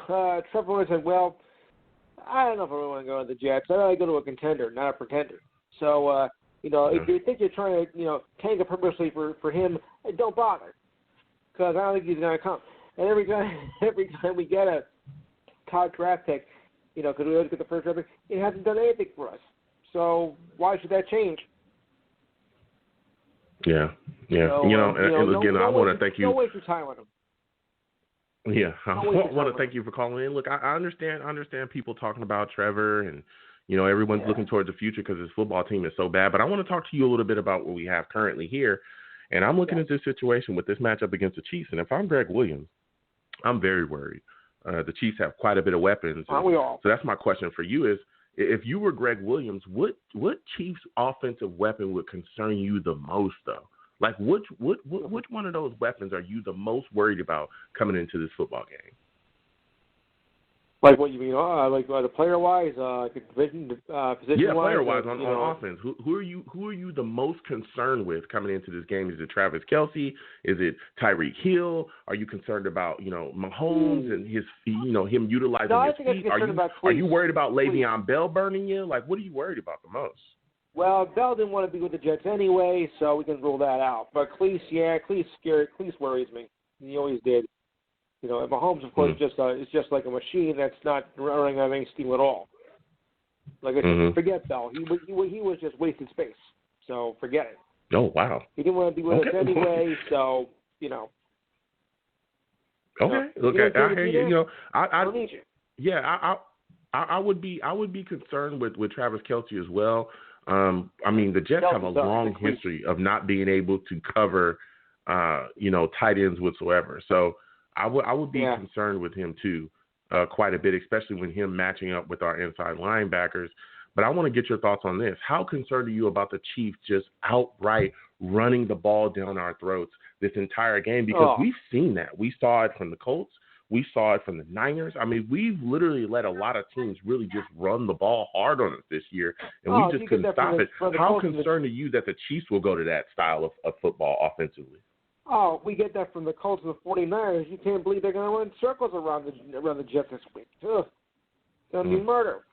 Trevor Lawrence said, well, I don't know if I really want to go to the Jets. I'd rather go to a contender, not a pretender. So, if you think you're trying to, tank it purposely for him, don't bother because I don't think he's going to come. And every time we get a top draft pick, because we always get the first draft pick, it hasn't done anything for us. So why should that change? Yeah. So, again, I want to thank you. Don't waste your time on him. Yeah, I want to thank you for calling in. Look, I understand people talking about Trevor and, everyone's looking towards the future because his football team is so bad. But I want to talk to you a little bit about what we have currently here. And I'm looking at this situation with this matchup against the Chiefs. And if I'm Greg Williams, I'm very worried. The Chiefs have quite a bit of weapons. Aren't we all? So that's my question for you is, if you were Greg Williams, what Chiefs offensive weapon would concern you the most, though? Like, which one of those weapons are you the most worried about coming into this football game? Like what you mean? Like the player-wise, position-wise? Yeah, player-wise on offense. Who are you the most concerned with coming into this game? Is it Travis Kelce? Is it Tyreek Hill? Are you concerned about Mahomes and his him utilizing his feet? Are you worried about Le'Veon Bell burning you? Like, what are you worried about the most? Well, Bell didn't want to be with the Jets anyway, so we can rule that out. But Cleese worries me. He always did. You know, and Mahomes, of course, is just like a machine that's not running on any steam at all. Like I said, forget Bell. He was just wasted space. So forget it. Oh, wow. He didn't want to be with us anyway, so, you know. Okay. Look, I hear you. You know, I need you. Yeah, I would be concerned with Travis Kelce as well. I mean, the Jets have a long history of not being able to cover, tight ends whatsoever. So I would be concerned with him too, quite a bit, especially when him matching up with our inside linebackers. But I want to get your thoughts on this. How concerned are you about the Chiefs just outright running the ball down our throats this entire game? Because we've seen that. We saw it from the Colts. We saw it from the Niners. I mean, we've literally let a lot of teams really just run the ball hard on us this year, and we just couldn't stop it. How concerned are you that the Chiefs will go to that style of football offensively? Oh, we get that from the Colts and the 49ers. You can't believe they're going to run circles around the Jets this week. Ugh. It's going to be murder.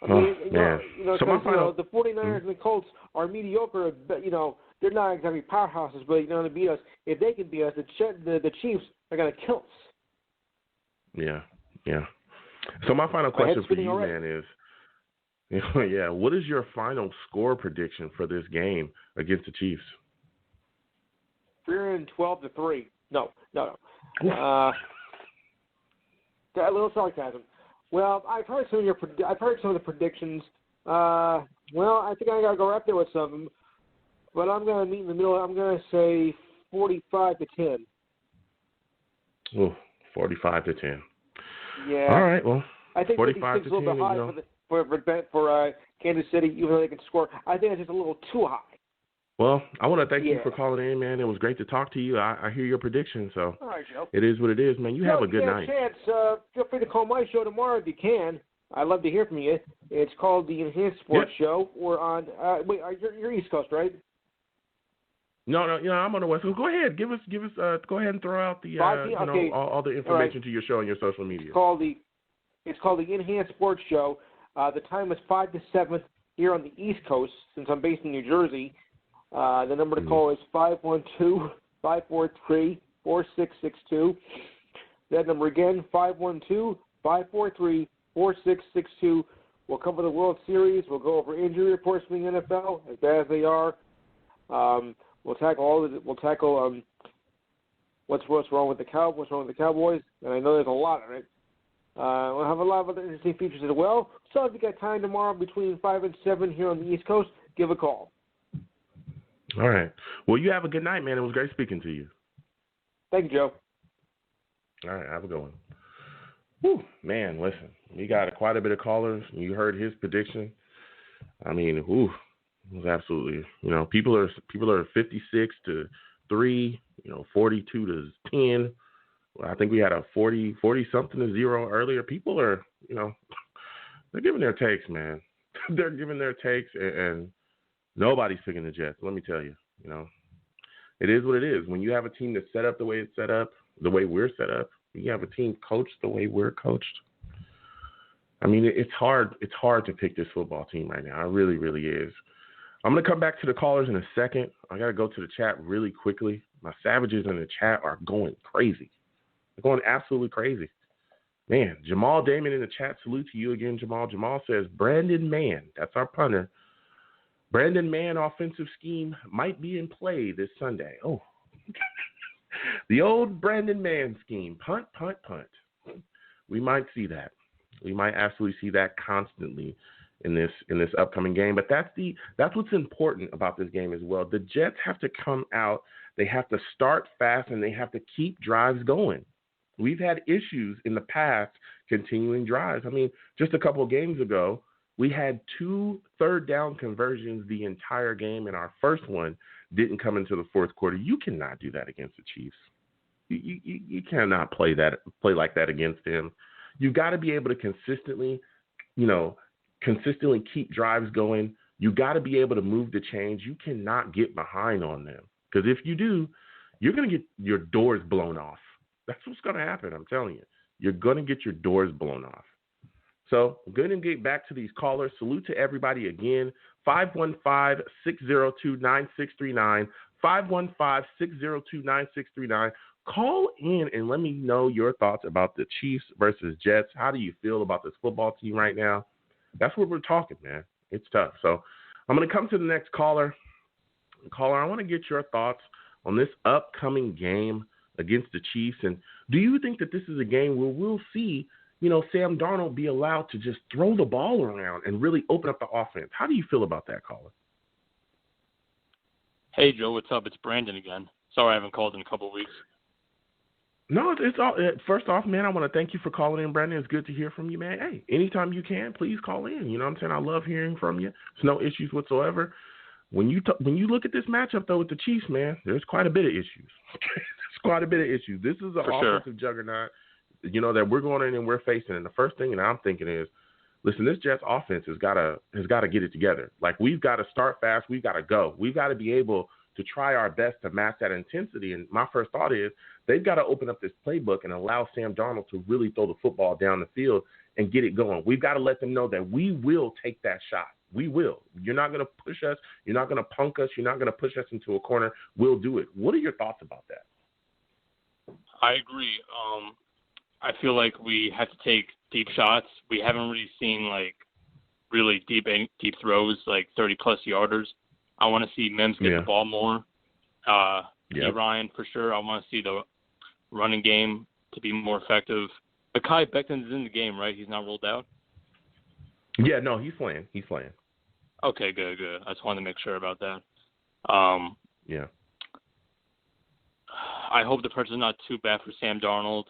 I mean, the 49ers and the Colts are mediocre. You know, they're not exactly powerhouses, but to beat us. If they can beat us, the Chiefs are going to kill us. Yeah. So my final question for you, man, is, what is your final score prediction for this game against the Chiefs? 12-3. No. A little sarcasm. Well, I've heard some of the predictions. I think I gotta go right there with some of them. But I'm gonna meet in the middle. I'm gonna say 45-10. Oh, 45-10. Yeah. All right. Well, I think 45 to 10. A little bit high for Kansas City, even though they can score. I think it's just a little too high. Well, I want to thank you for calling in, man. It was great to talk to you. I hear your prediction, so all right, Joe. It is what it is, man. You have a good night. Chance, feel free to call my show tomorrow if you can. I'd love to hear from you. It's called the Enhanced Sports Show. We're on. You're East Coast, right? No, I'm on the West Coast. Go ahead, give us. Go ahead and throw out the all the information to your show and your social media. It's called the Enhanced Sports Show. The time is 5 to 7 here on the East Coast, since I'm based in New Jersey. The number to call is 512-543-4662. That number again, 512-543-4662. We'll cover the World Series. We'll go over injury reports from the NFL, as bad as they are. We'll tackle what's wrong with the Cowboys, and I know there's a lot of it. We'll have a lot of other interesting features as well. So if you got time tomorrow between 5 and 7 here on the East Coast, give a call. All right. Well, you have a good night, man. It was great speaking to you. Thank you, Joe. All right. Have a good one. Whew, man, listen. We got quite a bit of callers. You heard his prediction. I mean, it was absolutely, people are 56-3, 42-10. I think we had a 40-something-0 earlier. People are, they're giving their takes, man. They're giving their takes, and nobody's picking the Jets. Let me tell you, it is what it is. When you have a team that's set up the way it's set up, the way we're set up, you have a team coached the way we're coached. I mean, it's hard. It's hard to pick this football team right now. It really, really is. I'm going to come back to the callers in a second. I got to go to the chat really quickly. My savages in the chat are going crazy. They're going absolutely crazy. Man, Jamal Damon in the chat. Salute to you again, Jamal. Jamal says, Brandon Mann, that's our punter. Brandon Mann offensive scheme might be in play this Sunday. Oh, the old Brandon Mann scheme. Punt, punt, punt. We might see that. We might absolutely see that constantly in this upcoming game. But that's what's important about this game as well. The Jets have to come out. They have to start fast, and they have to keep drives going. We've had issues in the past continuing drives. I mean, just a couple of games ago, we had 2 third-down conversions the entire game, and our first one didn't come into the fourth quarter. You cannot do that against the Chiefs. You cannot play like that against them. You've got to be able to consistently keep drives going. You got to be able to move the chains. You cannot get behind on them, because if you do, you're going to get your doors blown off. That's what's going to happen. I'm telling you, you're going to get your doors blown off. So I'm going to get back to these callers. Salute to everybody again. 515-602-9639. 515-602-9639. Call in and let me know your thoughts about the Chiefs versus Jets. How do you feel about this football team right now? That's what we're talking, man. It's tough. So I'm going to come to the next caller. Caller, I want to get your thoughts on this upcoming game against the Chiefs. And do you think that this is a game where we'll see, Sam Darnold be allowed to just throw the ball around and really open up the offense? How do you feel about that, caller? Hey, Joe, what's up? It's Brandon again. Sorry I haven't called in a couple of weeks. No, it's all. First off, man, I want to thank you for calling in, Brandon. It's good to hear from you, man. Hey, anytime you can, please call in. You know what I'm saying? I love hearing from you. There's no issues whatsoever. When you look at this matchup, though, with the Chiefs, man, there's quite a bit of issues. There's quite a bit of issues. This is an offensive juggernaut, that we're going in and we're facing. And the first thing that I'm thinking is, listen, this Jets offense has got to get it together. Like, we've got to start fast. We've got to go. We've got to be able to try our best to match that intensity. And my first thought is they've got to open up this playbook and allow Sam Darnold to really throw the football down the field and get it going. We've got to let them know that we will take that shot. We will. You're not going to push us. You're not going to punk us. You're not going to push us into a corner. We'll do it. What are your thoughts about that? I agree. I feel like we have to take deep shots. We haven't really seen, really deep throws, 30-plus yarders. I want to see Mims get the ball more. Ryan, for sure. I want to see the running game to be more effective. Mekhi Becton's in the game, right? He's not ruled out? Yeah, no, he's playing. Okay, good. I just wanted to make sure about that. Yeah. I hope the pressure's not too bad for Sam Darnold.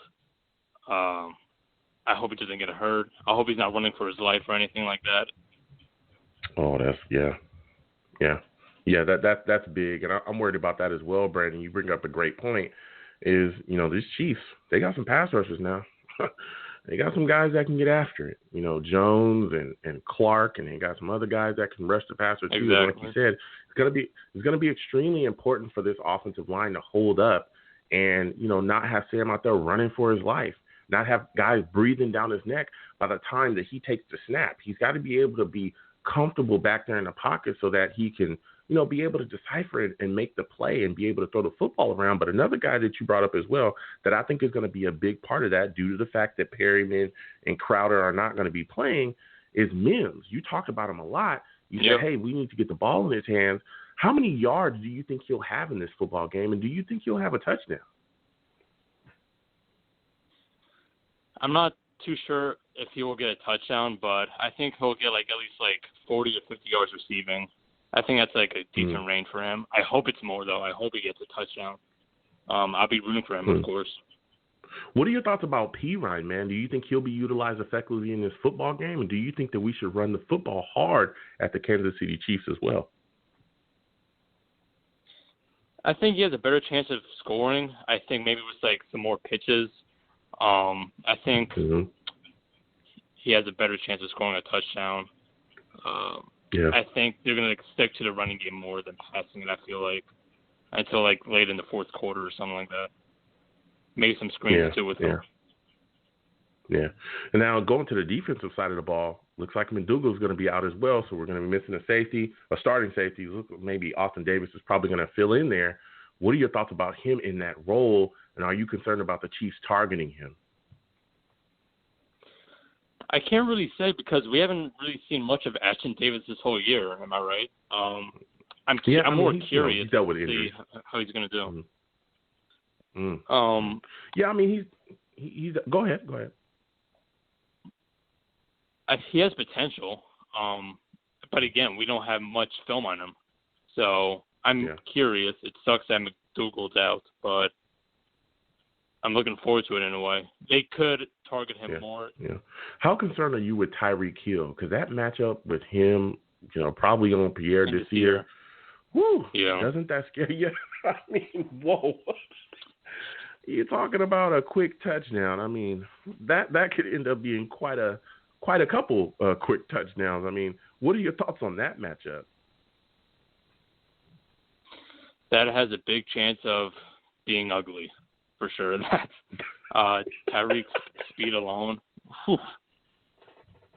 I hope he doesn't get hurt. I hope he's not running for his life or anything like that. Oh, that's that's big, and I'm worried about that as well, Brandon. You bring up a great point. Is these Chiefs, they got some pass rushers now. They got some guys that can get after it. Jones and Clark, and they got some other guys that can rush the passer too. Exactly. Like you said, it's gonna be extremely important for this offensive line to hold up and not have Sam out there running for his life, not have guys breathing down his neck by the time that he takes the snap. He's got to be able to be comfortable back there in the pocket so that he can be able to decipher it and make the play and be able to throw the football around. But another guy that you brought up as well that I think is going to be a big part of that due to the fact that Perryman and Crowder are not going to be playing is Mims. You talked about him a lot. You said, hey, we need to get the ball in his hands. How many yards do you think he'll have in this football game, and do you think he'll have a touchdown? I'm not too sure if he will get a touchdown, but I think he'll get at least 40 to 50 yards receiving. I think that's a decent range for him. I hope it's more, though. I hope he gets a touchdown. I'll be rooting for him, of course. What are your thoughts about Perine, man? Do you think he'll be utilized effectively in this football game? And do you think that we should run the football hard at the Kansas City Chiefs as well? I think he has a better chance of scoring. I think maybe with some more pitches. I think he has a better chance of scoring a touchdown. I think they're going to stick to the running game more than passing it, I feel like, until late in the fourth quarter or something like that. Maybe some screens too with them. Yeah. And now going to the defensive side of the ball, looks like McDougal's going to be out as well, so we're going to be missing a starting safety. Maybe Austin Davis is probably going to fill in there. What are your thoughts about him in that role, and are you concerned about the Chiefs targeting him? I can't really say because we haven't really seen much of Ashton Davis this whole year. Am I right? I'm more curious to see how he's going to do. He's go ahead. He has potential, but again, we don't have much film on him, so I'm curious. It sucks that McDougal's out, but I'm looking forward to it in a way. They could target him more. Yeah. How concerned are you with Tyreek Hill? Because that matchup with him, probably on Pierre this year. Whoo! Yeah. Doesn't that scare you? I mean, whoa. You're talking about a quick touchdown. I mean, that could end up being quite a couple quick touchdowns. I mean, what are your thoughts on that matchup? That has a big chance of being ugly, for sure. That's Tyreek's speed alone. Whew.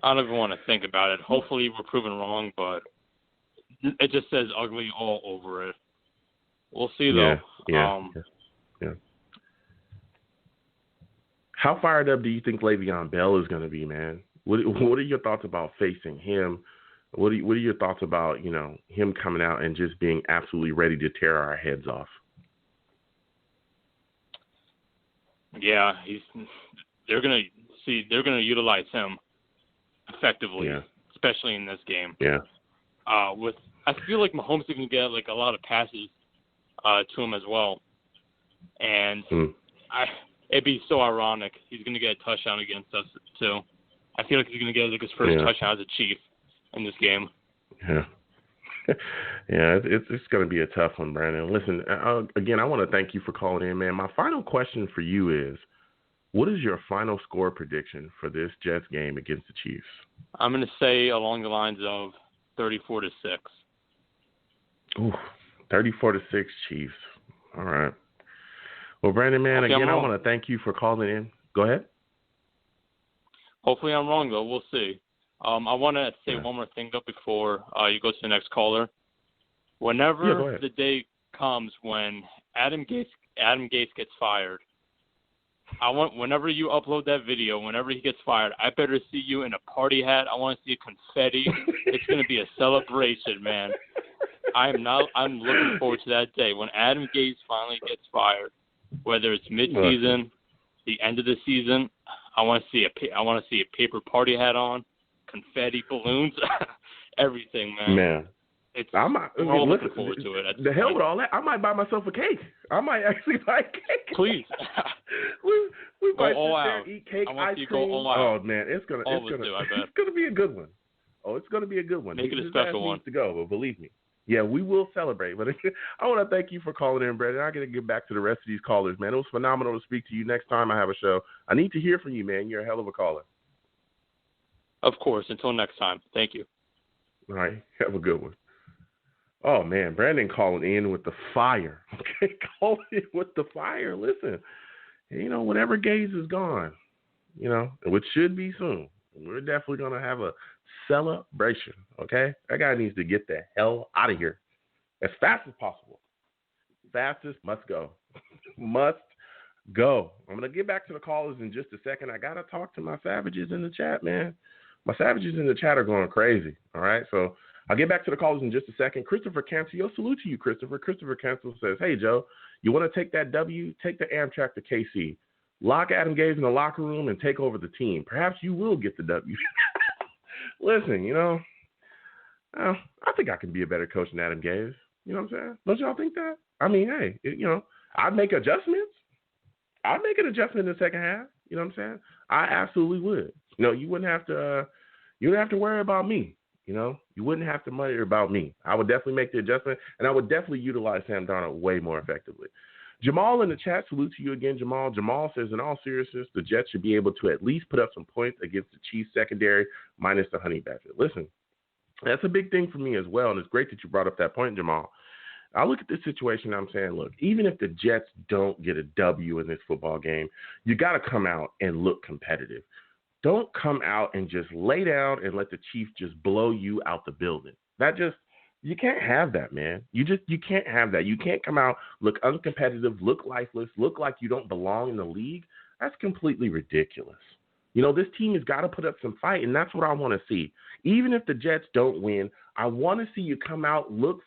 I don't even want to think about it. Hopefully we're proven wrong, but it just says ugly all over it. We'll see, though. Yeah. How fired up do you think Le'Veon Bell is going to be, man? What are your thoughts about facing him? What are your thoughts about, him coming out and just being absolutely ready to tear our heads off? Yeah, they're gonna utilize him effectively, especially in this game. Yeah. I feel like Mahomes is gonna get like a lot of passes to him as well, and it'd be so ironic. He's gonna get a touchdown against us too. I feel like he's gonna get like his first touchdown as a Chief in this game. Yeah. Yeah, it's going to be a tough one, Brandon. Listen, again, I want to thank you for calling in, man. My final question for you is, what is your final score prediction for this Jets game against the Chiefs? I'm going to say along the lines of 34-6. Ooh, 34-6 Chiefs. All right. Well, Brandon, man, again, I want to thank you for calling in. Go ahead. Hopefully I'm wrong, though. We'll see. I want to say one more thing, though, before you go to the next caller. Whenever the day comes when Adam Gase gets fired, whenever you upload that video, whenever he gets fired, I better see you in a party hat. I want to see confetti. It's going to be a celebration, man. I'm looking forward to that day when Adam Gase finally gets fired. Whether it's mid-season, the end of the season, I want to see a paper party hat on. Confetti, balloons, everything, man. I'm looking forward to it. The hell with all that. I might buy myself a cake. I might actually buy a cake. Please. we might all sit there, out. eat cake, I want ice you to cream. go all out. Oh man, it's gonna be a good one. Oh, it's gonna be a good one. Make it a special one. To go, but believe me. Yeah, we will celebrate. But I want to thank you for calling in, Brandon. I got to get back to the rest of these callers, man. It was phenomenal to speak to you. Next time I have a show, I need to hear from you, man. You're a hell of a caller. Of course. Until next time. Thank you. All right. Have a good one. Oh, man. Brandon calling in with the fire. Okay. Calling in with the fire. Listen, whenever Gaze is gone, which should be soon, we're definitely going to have a celebration. Okay. That guy needs to get the hell out of here as fast as possible. Fastest must go. Must go. I'm going to get back to the callers in just a second. I got to talk to my savages in the chat, man. My savages in the chat are going crazy, all right? So I'll get back to the callers in just a second. Christopher Cancel, salute to you, Christopher. Christopher Cancel says, hey, Joe, you want to take that W? Take the Amtrak to KC. Lock Adam Gase in the locker room and take over the team. Perhaps you will get the W. Listen, I think I can be a better coach than Adam Gase. You know what I'm saying? Don't y'all think that? I mean, hey, I'd make adjustments. I'd make an adjustment in the second half. You know what I'm saying? I absolutely would. You wouldn't have to worry about me. You wouldn't have to worry about me. I would definitely make the adjustment, and I would definitely utilize Sam Darnold way more effectively. Jamal in the chat, salute to you again, Jamal. Jamal says, in all seriousness, the Jets should be able to at least put up some points against the Chiefs secondary minus the Honey Badger. Listen, that's a big thing for me as well, and it's great that you brought up that point, Jamal. I look at this situation and I'm saying, look, even if the Jets don't get a W in this football game, you got to come out and look competitive. Don't come out and just lay down and let the Chiefs just blow you out the building. You can't have that, man. You can't have that. You can't come out, look uncompetitive, look lifeless, look like you don't belong in the league. That's completely ridiculous. This team has got to put up some fight, and that's what I want to see. Even if the Jets don't win, I want to see you come out, look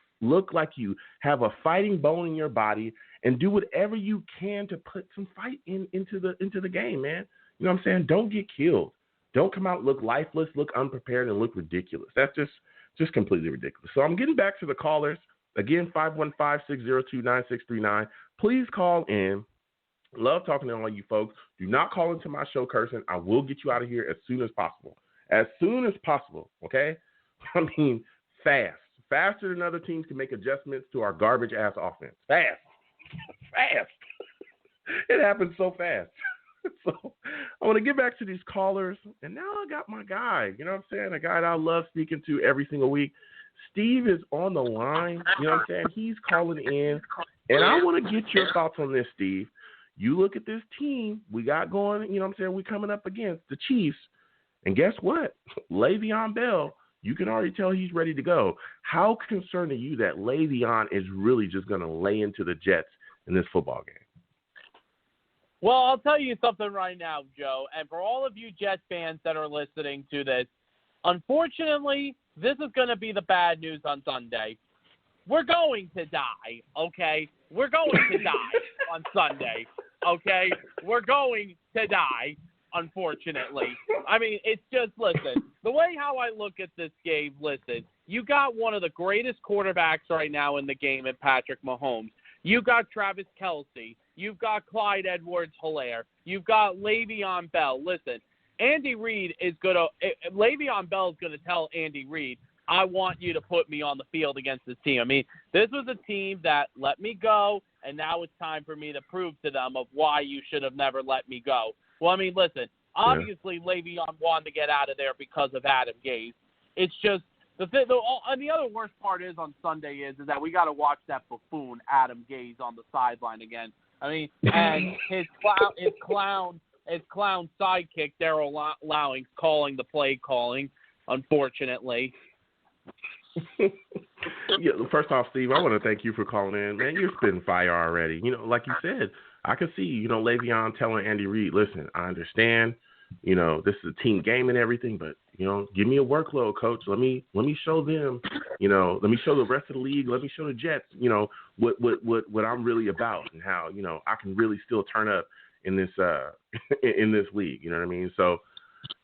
like you have a fighting bone in your body, and do whatever you can to put some fight into the game, man. You know what I'm saying? Don't get killed. Don't come out, look lifeless, look unprepared, and look ridiculous. That's just completely ridiculous. So I'm getting back to the callers. Again, 515-602-9639. Please call in. Love talking to all you folks. Do not call into my show cursing. I will get you out of here as soon as possible. As soon as possible, okay? I mean, fast. Faster than other teams can make adjustments to our garbage-ass offense. Fast. Fast. It happens so fast. So I want to get back to these callers. And now I got my guy, you know what I'm saying? A guy that I love speaking to every single week. Steve is on the line. You know what I'm saying? He's calling in. And I want to get your thoughts on this, Steve. You look at this team we got going, you know what I'm saying? We're coming up against the Chiefs. And guess what? Le'Veon Bell, you can already tell he's ready to go. How concerned are you that Le'Veon is really just going to lay into the Jets in this football game? Well, I'll tell you something right now, Joe, and for all of you Jets fans that are listening to this, unfortunately, this is going to be the bad news on Sunday. We're going to die, okay? We're going to die on Sunday, okay? We're going to die, unfortunately. I mean, it's just, listen, the way how I look at this game, listen, you got one of the greatest quarterbacks right now in the game in Patrick Mahomes. You got Travis Kelce. You've got Clyde Edwards-Helaire. You've got Le'Veon Bell. Listen, Andy Reid is going to – Le'Veon Bell is going to tell Andy Reid, I want you to put me on the field against this team. I mean, this was a team that let me go, and now it's time for me to prove to them of why you should have never let me go. Well, I mean, listen, obviously Le'Veon wanted to get out of there because of Adam Gase. It's just and the other worst part is on Sunday is that we got to watch that buffoon Adam Gase on the sideline again. I mean, and his clown sidekick Daryl Lowing calling the play calling, unfortunately. Yeah, first off, Steve, I want to thank you for calling in. Man, you're spitting fire already. You know, like you said, I could see, you know, Le'Veon telling Andy Reid, listen, I understand, you know, this is a team game and everything, but, you know, give me a workload, coach. Let me show them, you know, let me show the rest of the league, let me show the Jets, you know, what I'm really about and how, you know, I can really still turn up in this in this league. You know what I mean? So,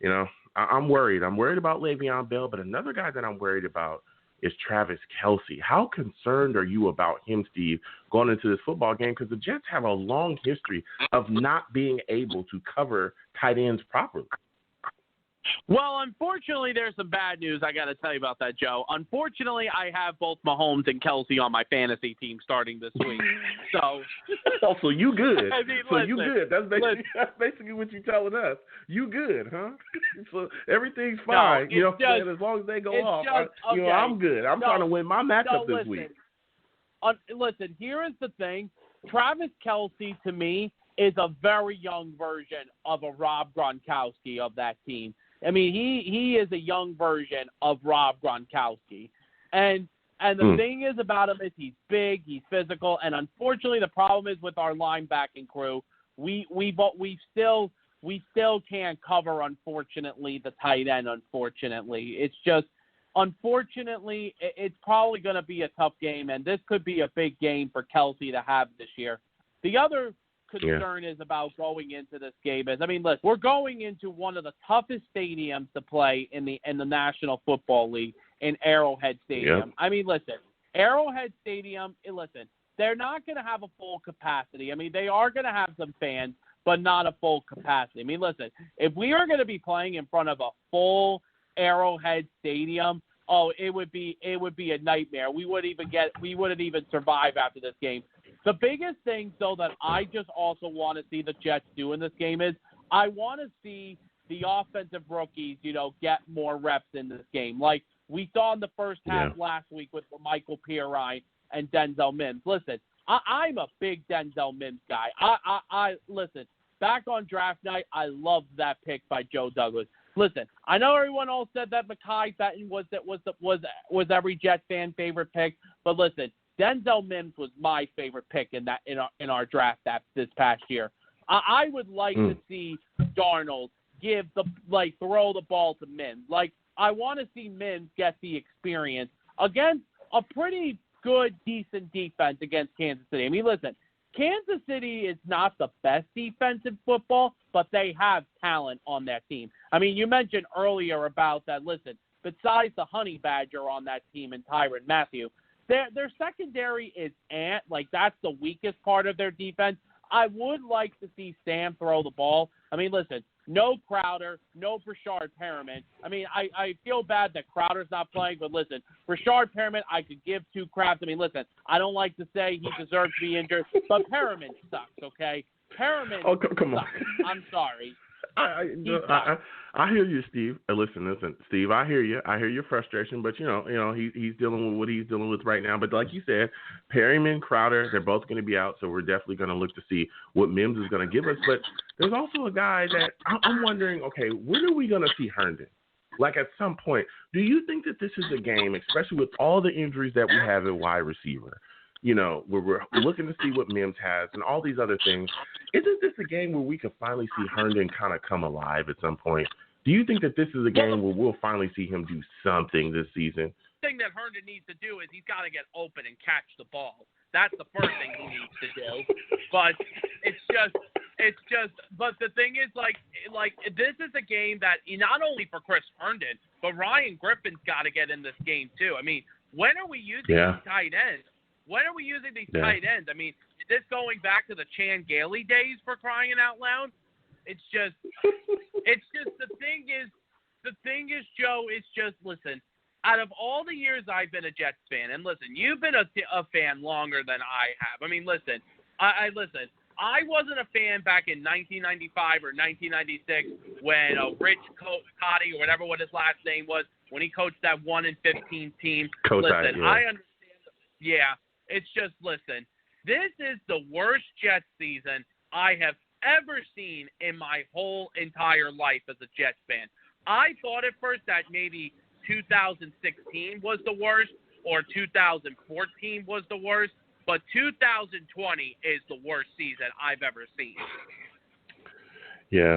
you know, I'm worried. I'm worried about Le'Veon Bell, but another guy that I'm worried about is Travis Kelce. How concerned are you about him, Steve, going into this football game? Because the Jets have a long history of not being able to cover tight ends properly. Well, unfortunately, there's some bad news I got to tell you about that, Joe. Unfortunately, I have both Mahomes and Kelce on my fantasy team starting this week. So, so you good. I mean, so listen, you good. That's basically what you're telling us. You good, huh? So everything's fine. No, you know what I'm saying? As long as they go off, you know, I'm good. I'm trying to win my matchup this week. Listen, here is the thing. Travis Kelce, to me, is a very young version of a Rob Gronkowski of that team. I mean, he is a young version of Rob Gronkowski. And the thing is about him is he's big, he's physical, and unfortunately the problem is with our linebacking crew, we still can't cover, unfortunately, the tight end, unfortunately. It's just, unfortunately, it's probably going to be a tough game, and this could be a big game for Kelce to have this year. The other concern is about going into this game is, I mean, listen, we're going into one of the toughest stadiums to play in the National Football League, in Arrowhead Stadium. Yep. I mean, listen, Arrowhead Stadium, listen, they're not going to have a full capacity. I mean, they are going to have some fans, but not a full capacity. I mean, listen, if we are going to be playing in front of a full Arrowhead Stadium, it would be a nightmare. We wouldn't even survive after this game. The biggest thing, though, that I just also want to see the Jets do in this game is I want to see the offensive rookies, you know, get more reps in this game. Like we saw in the first half last week with Michael Pirine and Denzel Mims. Listen, I'm a big Denzel Mims guy. I listen, back on draft night, I loved that pick by Joe Douglas. Listen, I know everyone else said that Mekhi Becton was every Jet fan favorite pick, but listen, Denzel Mims was my favorite pick in our draft this past year. I would like to see Darnold throw the ball to Mims. Like I want to see Mims get the experience against a pretty good, decent defense against Kansas City. I mean, listen, Kansas City is not the best defensive football, but they have talent on that team. I mean, you mentioned earlier about that. Listen, besides the Honey Badger on that team and Tyrann Mathieu, their secondary is that's the weakest part of their defense. I would like to see Sam throw the ball. I mean, listen, no Crowder, no Brashard Perriman. I mean, I feel bad that Crowder's not playing, but listen, Brashard Perriman, I could give two craps. I mean, listen, I don't like to say he deserves to be injured, but Perriman sucks, okay? Perriman come sucks. on. I'm sorry. I hear you, Steve. Listen, Steve. I hear you. I hear your frustration, but you know, he's dealing with what he's dealing with right now. But like you said, Perryman, Crowder, they're both going to be out, so we're definitely going to look to see what Mims is going to give us. But there's also a guy that I'm wondering. Okay, when are we going to see Herndon? like at some point, do you think that this is a game, especially with all the injuries that we have at wide receiver, where we're looking to see what Mims has and all these other things, isn't this a game where we could finally see Herndon kind of come alive at some point? Do you think that this is a game where we'll finally see him do something this season? The thing that Herndon needs to do is he's got to get open and catch the ball. That's the first thing he needs to do. But but the thing is, like this is a game that not only for Chris Herndon, but Ryan Griffin's got to get in this game too. I mean, when are we using these tight ends? When are we using these tight ends? I mean, is this going back to the Chan Gailey days for crying out loud? It's just the thing is, Joe, it's just, listen, out of all the years I've been a Jets fan, and listen, you've been a fan longer than I have. I mean, listen, I wasn't a fan back in 1995 or 1996 when Rich Cotty, or whatever what his last name was, when he coached that 1-15 team. Listen, I understand. Yeah, it's just, listen, this is the worst Jets season I have ever seen in my whole entire life as a Jets fan. I thought at first that maybe 2016 was the worst or 2014 was the worst, but 2020 is the worst season I've ever seen. Yeah.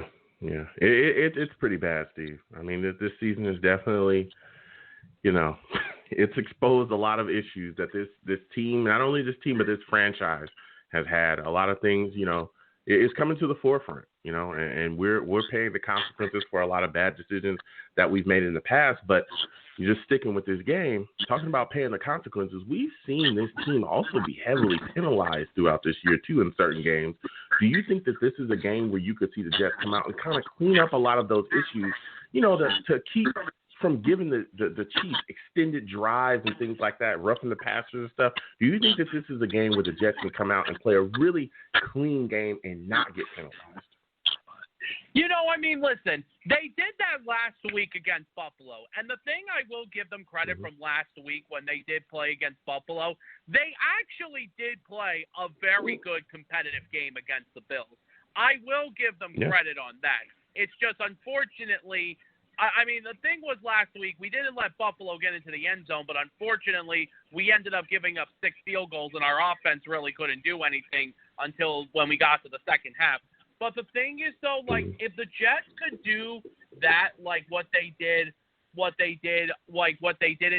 It's pretty bad, Steve. I mean, this season is definitely, it's exposed a lot of issues that this team, not only this team, but this franchise has had. A lot of things, it's coming to the forefront, and we're paying the consequences for a lot of bad decisions that we've made in the past. But you're just sticking with this game, talking about paying the consequences. We've seen this team also be heavily penalized throughout this year, too, in certain games. Do you think that this is a game where you could see the Jets come out and kind of clean up a lot of those issues, to keep from giving the Chiefs extended drives and things like that, roughing the passers and stuff? Do you think that this is a game where the Jets can come out and play a really clean game and not get penalized? I mean, listen, they did that last week against Buffalo. And the thing I will give them credit from last week when they did play against Buffalo, they actually did play a very good competitive game against the Bills. I will give them credit on that. It's just, unfortunately, I mean, the thing was last week, we didn't let Buffalo get into the end zone, but unfortunately, we ended up giving up 6 field goals, and our offense really couldn't do anything until when we got to the second half. But the thing is, though, like, if the Jets could do that, like what they didn't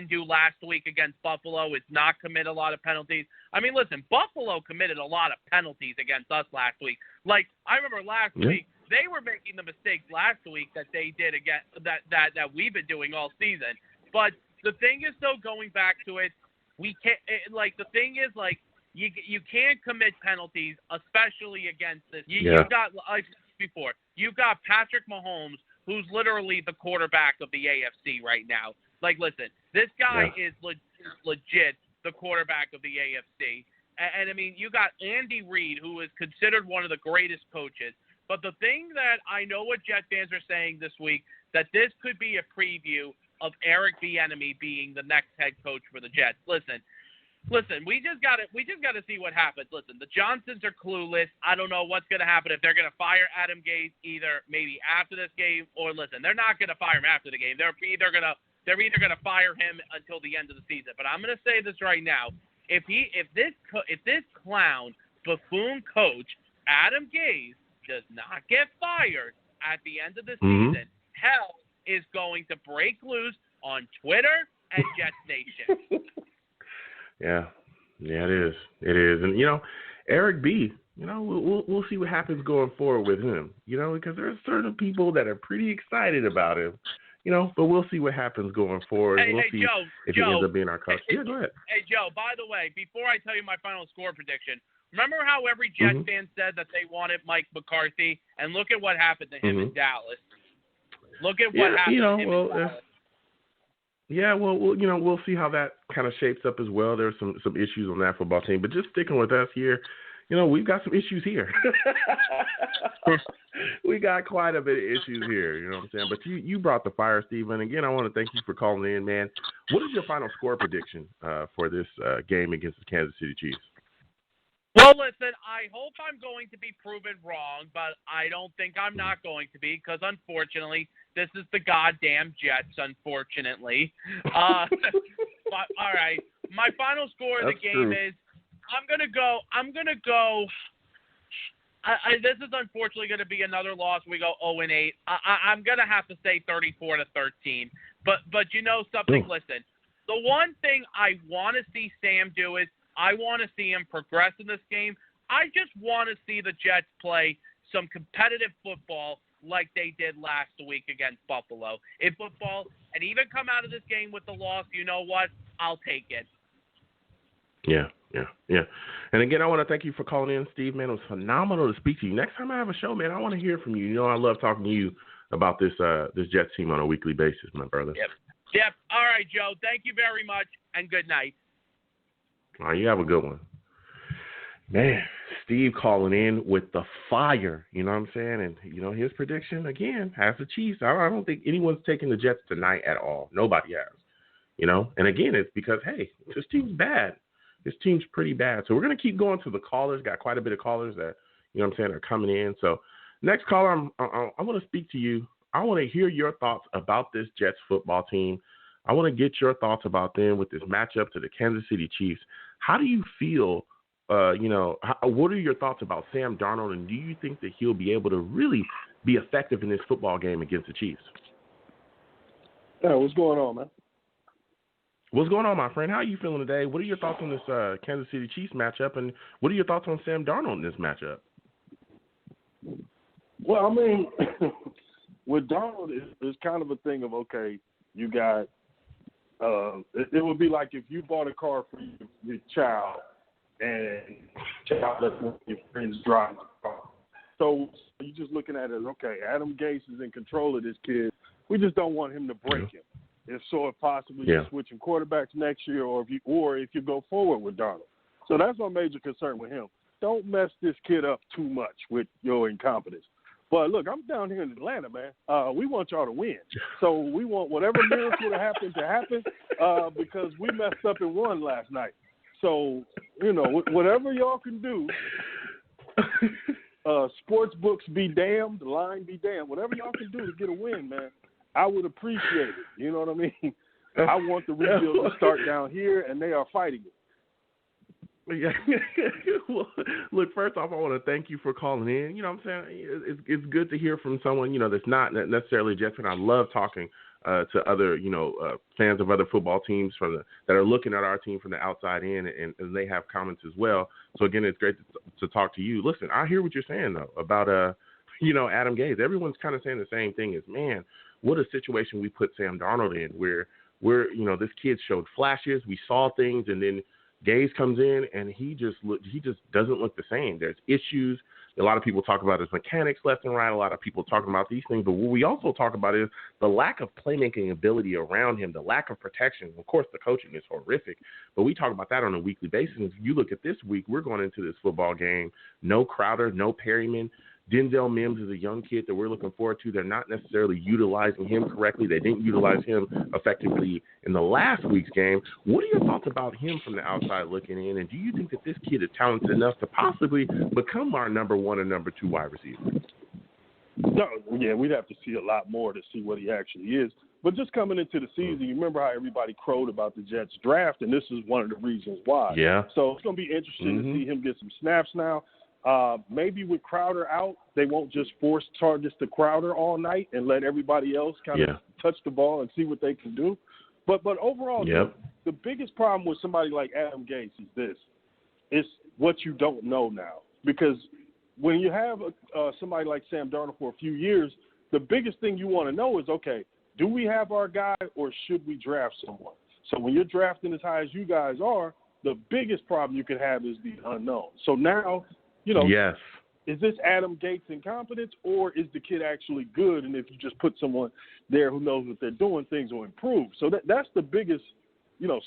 do last week against Buffalo, is not commit a lot of penalties. I mean, listen, Buffalo committed a lot of penalties against us last week. Like, I remember last week, they were making the mistakes last week that they did again, that we've been doing all season. But the thing is, though, going back to it, we can't. The thing is, like, you can't commit penalties, especially against this. You've got, like before, you've got Patrick Mahomes, who's literally the quarterback of the AFC right now. Like, listen, this guy is legit the quarterback of the AFC. And I mean, you got Andy Reid, who is considered one of the greatest coaches. But the thing that I know what Jet fans are saying this week, that this could be a preview of Eric Bieniemy being the next head coach for the Jets. Listen, we just got to see what happens. Listen, the Johnsons are clueless. I don't know what's going to happen if they're going to fire Adam Gase either maybe after this game, or listen, they're not going to fire him after the game. They're either going to fire him until the end of the season. But I'm going to say this right now: if this clown buffoon coach Adam Gase does not get fired at the end of the season, hell is going to break loose on Twitter and Jets Nation. Yeah, it is. And, Eric B., we'll see what happens going forward with him, because there are certain people that are pretty excited about him, but we'll see what happens going forward. We'll see if he ends up being our coach. Go ahead. Hey, Joe, by the way, before I tell you my final score prediction, remember how every Jets fan said that they wanted Mike McCarthy, and look at what happened to him in Dallas. Look at what happened to him in Dallas. Yeah, well, we'll see how that kind of shapes up as well. There's some issues on that football team, but just sticking with us here, we've got some issues here. We got quite a bit of issues here, you know what I'm saying? But you brought the fire, Steven. Again, I want to thank you for calling in, man. What is your final score prediction for this game against the Kansas City Chiefs? Well, listen, I hope I'm going to be proven wrong, but I don't think I'm not going to be because, unfortunately, this is the goddamn Jets, unfortunately. But, all right, my final score of the game is I'm going to go this is unfortunately going to be another loss. We go 0-8. I'm going to have to say 34-13. But you know something? Listen, the one thing I want to see Sam do is I want to see him progress in this game. I just want to see the Jets play some competitive football like they did last week against Buffalo. If football and even come out of this game with the loss, you know what? I'll take it. Yeah. And again, I want to thank you for calling in, Steve. Man, it was phenomenal to speak to you. Next time I have a show, man, I want to hear from you. You know, I love talking to you about this Jets team on a weekly basis, my brother. Yep. All right, Joe. Thank you very much, and good night. All right, you have a good one. Man, Steve calling in with the fire, you know what I'm saying? And, you know, his prediction, again, has the Chiefs. I don't think anyone's taking the Jets tonight at all. Nobody has, you know? And, again, it's because, hey, this team's bad. This team's pretty bad. So we're going to keep going to the callers. Got quite a bit of callers that, you know what I'm saying, are coming in. So next caller, I want to speak to you. I want to hear your thoughts about this Jets football team. I want to get your thoughts about them with this matchup to the Kansas City Chiefs. How do you feel, what are your thoughts about Sam Darnold, and do you think that he'll be able to really be effective in this football game against the Chiefs? Yeah, what's going on, man? What's going on, my friend? How are you feeling today? What are your thoughts on this Kansas City Chiefs matchup, and what are your thoughts on Sam Darnold in this matchup? Well, I mean, with Darnold, it's kind of a thing of, okay, you got it would be like if you bought a car for your child and child lets one of your friends drive the car. So you're just looking at it as, okay, Adam Gase is in control of this kid. We just don't want him to break him. If possibly you're switching quarterbacks next year, or if you go forward with Darnold. So that's my major concern with him. Don't mess this kid up too much with your incompetence. But look, I'm down here in Atlanta, man. We want y'all to win. So we want whatever miracle to happen because we messed up and won last night. So, you know, whatever y'all can do, sports books be damned, the line be damned. Whatever y'all can do to get a win, man, I would appreciate it. You know what I mean? I want the rebuild to start down here, and they are fighting it. Yeah. Well, look, first off, I want to thank you for calling in. You know what I'm saying? It's good to hear from someone, you know, that's not necessarily a Jets fan. I love talking to other, fans of other football teams that are looking at our team from the outside in, and they have comments as well. So, again, it's great to talk to you. Listen, I hear what you're saying, though, about, Adam Gase. Everyone's kind of saying the same thing as, man, what a situation we put Sam Darnold in where this kid showed flashes. We saw things, and then Gase comes in, and he just doesn't look the same. There's issues. A lot of people talk about his mechanics left and right. A lot of people talking about these things. But what we also talk about is the lack of playmaking ability around him, the lack of protection. Of course, the coaching is horrific, but we talk about that on a weekly basis. If you look at this week, we're going into this football game. No Crowder, no Perryman. Denzel Mims is a young kid that we're looking forward to. They're not necessarily utilizing him correctly. They didn't utilize him effectively in the last week's game. What are your thoughts about him from the outside looking in? And do you think that this kid is talented enough to possibly become our number one or number two wide receiver? No, yeah, we'd have to see a lot more to see what he actually is. But just coming into the season, you remember how everybody crowed about the Jets draft, and this is one of the reasons why. Yeah. So it's going to be interesting to see him get some snaps now. Maybe with Crowder out, they won't just force targets to Crowder all night and let everybody else kind of touch the ball and see what they can do. But overall, the biggest problem with somebody like Adam Gase is this. It's what you don't know now. Because when you have somebody like Sam Darnold for a few years, the biggest thing you want to know is, okay, do we have our guy or should we draft someone? So when you're drafting as high as you guys are, the biggest problem you could have is the unknown. So now – is this Adam Gase incompetence, or is the kid actually good? And if you just put someone there who knows what they're doing, things will improve. So that's the biggest,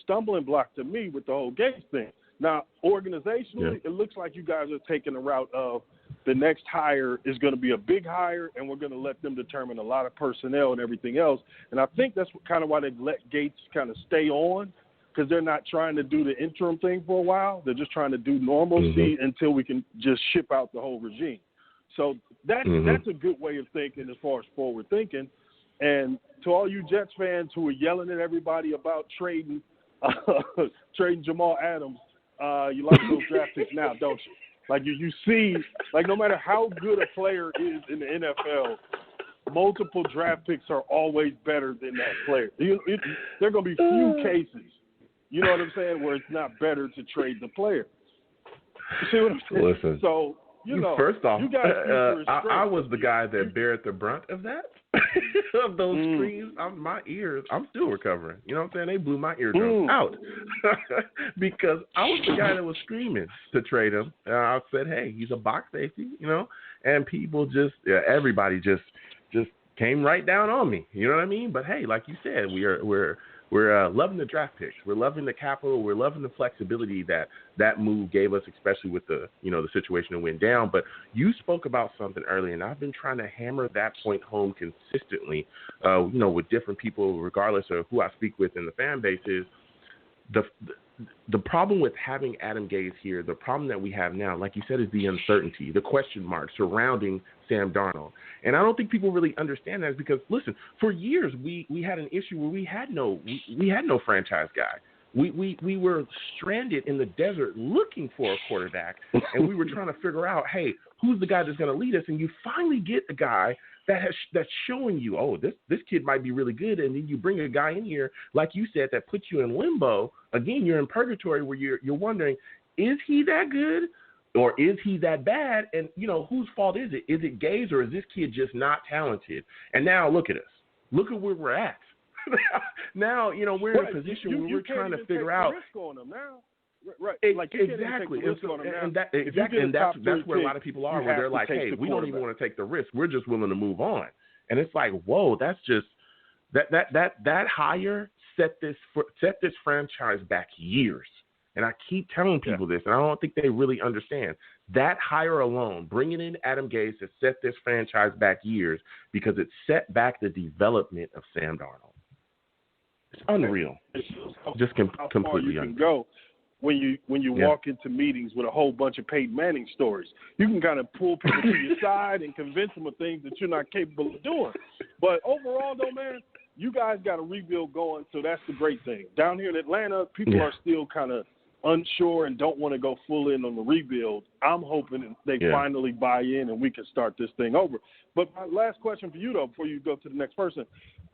stumbling block to me with the whole Gase thing. Now, organizationally, it looks like you guys are taking the route of the next hire is going to be a big hire, and we're going to let them determine a lot of personnel and everything else. And I think that's kind of why they let Gates kind of stay on. because they're not trying to do the interim thing for a while. They're just trying to do normalcy until we can just ship out the whole regime. So that's a good way of thinking as far as forward thinking. And to all you Jets fans who are yelling at everybody about trading Jamal Adams, you like those draft picks now, don't you? Like you see, like no matter how good a player is in the NFL, multiple draft picks are always better than that player. There are going to be few cases, you know what I'm saying, where it's not better to trade the player. You see what I'm saying? Listen. So, first off, you guys I was the guy that bared the brunt of that, of those screams. My ears, I'm still recovering. You know what I'm saying? They blew my eardrums out because I was the guy that was screaming to trade him. I said, hey, he's a box safety, and people everybody just came right down on me. You know what I mean? But hey, like you said, we're loving the draft picks. We're loving the capital. We're loving the flexibility that move gave us, especially with the situation that went down. But you spoke about something earlier, and I've been trying to hammer that point home consistently, with different people, regardless of who I speak with in the fan base, is the problem with having Adam Gase here, the problem that we have now, like you said, is the uncertainty, the question mark surrounding Sam Darnold. And I don't think people really understand that, because, listen, for years we had an issue where we had no franchise guy. We were stranded in the desert looking for a quarterback, and we were trying to figure out, hey, who's the guy that's going to lead us? And you finally get a guy that's showing you, oh, this kid might be really good, and then you bring a guy in here, like you said, that puts you in limbo. Again, you're in purgatory where you're wondering, is he that good or is he that bad? And, whose fault is it? Is it Gase, or is this kid just not talented? And now look at us. Look at where we're at. Now, we're in a position where we're trying to figure out. Risk on them now. Right. Like exactly. And that's where a lot of people are, where they're like, hey, we don't even want to take the risk. We're just willing to move on. And it's like, whoa, that's just that hire set this franchise back years. And I keep telling people this, and I don't think they really understand. That hire alone, bringing in Adam Gase, has set this franchise back years, because it set back the development of Sam Darnold. It's unreal. Just completely unreal. Go when you walk into meetings with a whole bunch of Peyton Manning stories. You can kind of pull people to your side and convince them of things that you're not capable of doing. But overall, though, man, you guys got a rebuild going, so that's the great thing. Down here in Atlanta, people are still kind of unsure and don't want to go full in on the rebuild. I'm hoping they finally buy in and we can start this thing over. But my last question for you, though, before you go to the next person,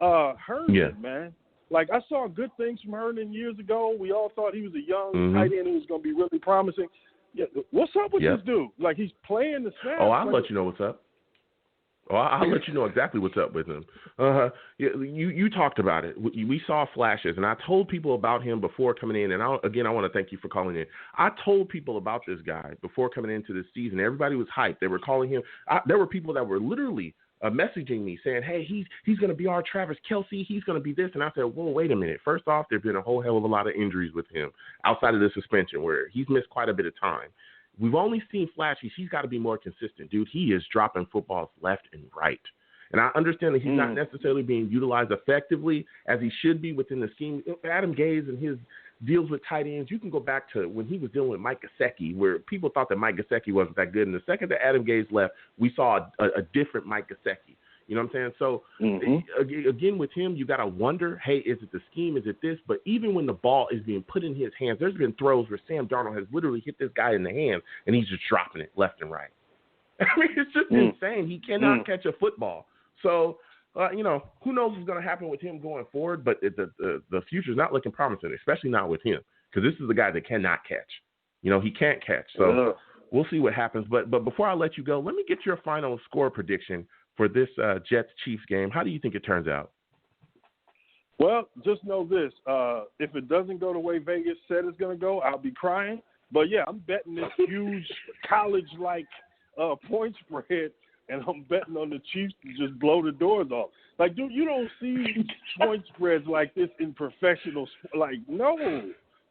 Herndon, man. Like, I saw good things from Herndon years ago. We all thought he was a young tight end who was going to be really promising. Yeah, what's up with this dude? Like, he's playing the snap. Oh, I'll let you know what's up. Oh, I'll let you know exactly what's up with him. You talked about it. We saw flashes, and I told people about him before coming in. And I want to thank you for calling in. I told people about this guy before coming into this season. Everybody was hyped. They were calling him. There were people that were literally messaging me saying, hey, he's going to be our Travis Kelce. He's going to be this. And I said, whoa, wait a minute. First off, there have been a whole hell of a lot of injuries with him outside of the suspension, where he's missed quite a bit of time. We've only seen flashes. He's got to be more consistent, dude. He is dropping footballs left and right. And I understand that he's not necessarily being utilized effectively as he should be within the scheme. Adam Gase and his deals with tight ends, you can go back to when he was dealing with Mike Gesicki, where people thought that Mike Gesicki wasn't that good. And the second that Adam Gase left, we saw a different Mike Gesicki. You know what I'm saying? So, again, with him, you got to wonder, hey, is it the scheme? Is it this? But even when the ball is being put in his hands, there's been throws where Sam Darnold has literally hit this guy in the hands, and he's just dropping it left and right. I mean, it's just insane. He cannot catch a football. So, who knows what's going to happen with him going forward, but the future's not looking promising, especially not with him, because this is the guy that cannot catch. He can't catch. So we'll see what happens. But before I let you go, let me get your final score prediction for this Jets-Chiefs game. How do you think it turns out? Well, just know this. If it doesn't go the way Vegas said it's going to go, I'll be crying. But, yeah, I'm betting this huge college-like point spread, and I'm betting on the Chiefs to just blow the doors off. Like, dude, you don't see point spreads like this in professional – like, no.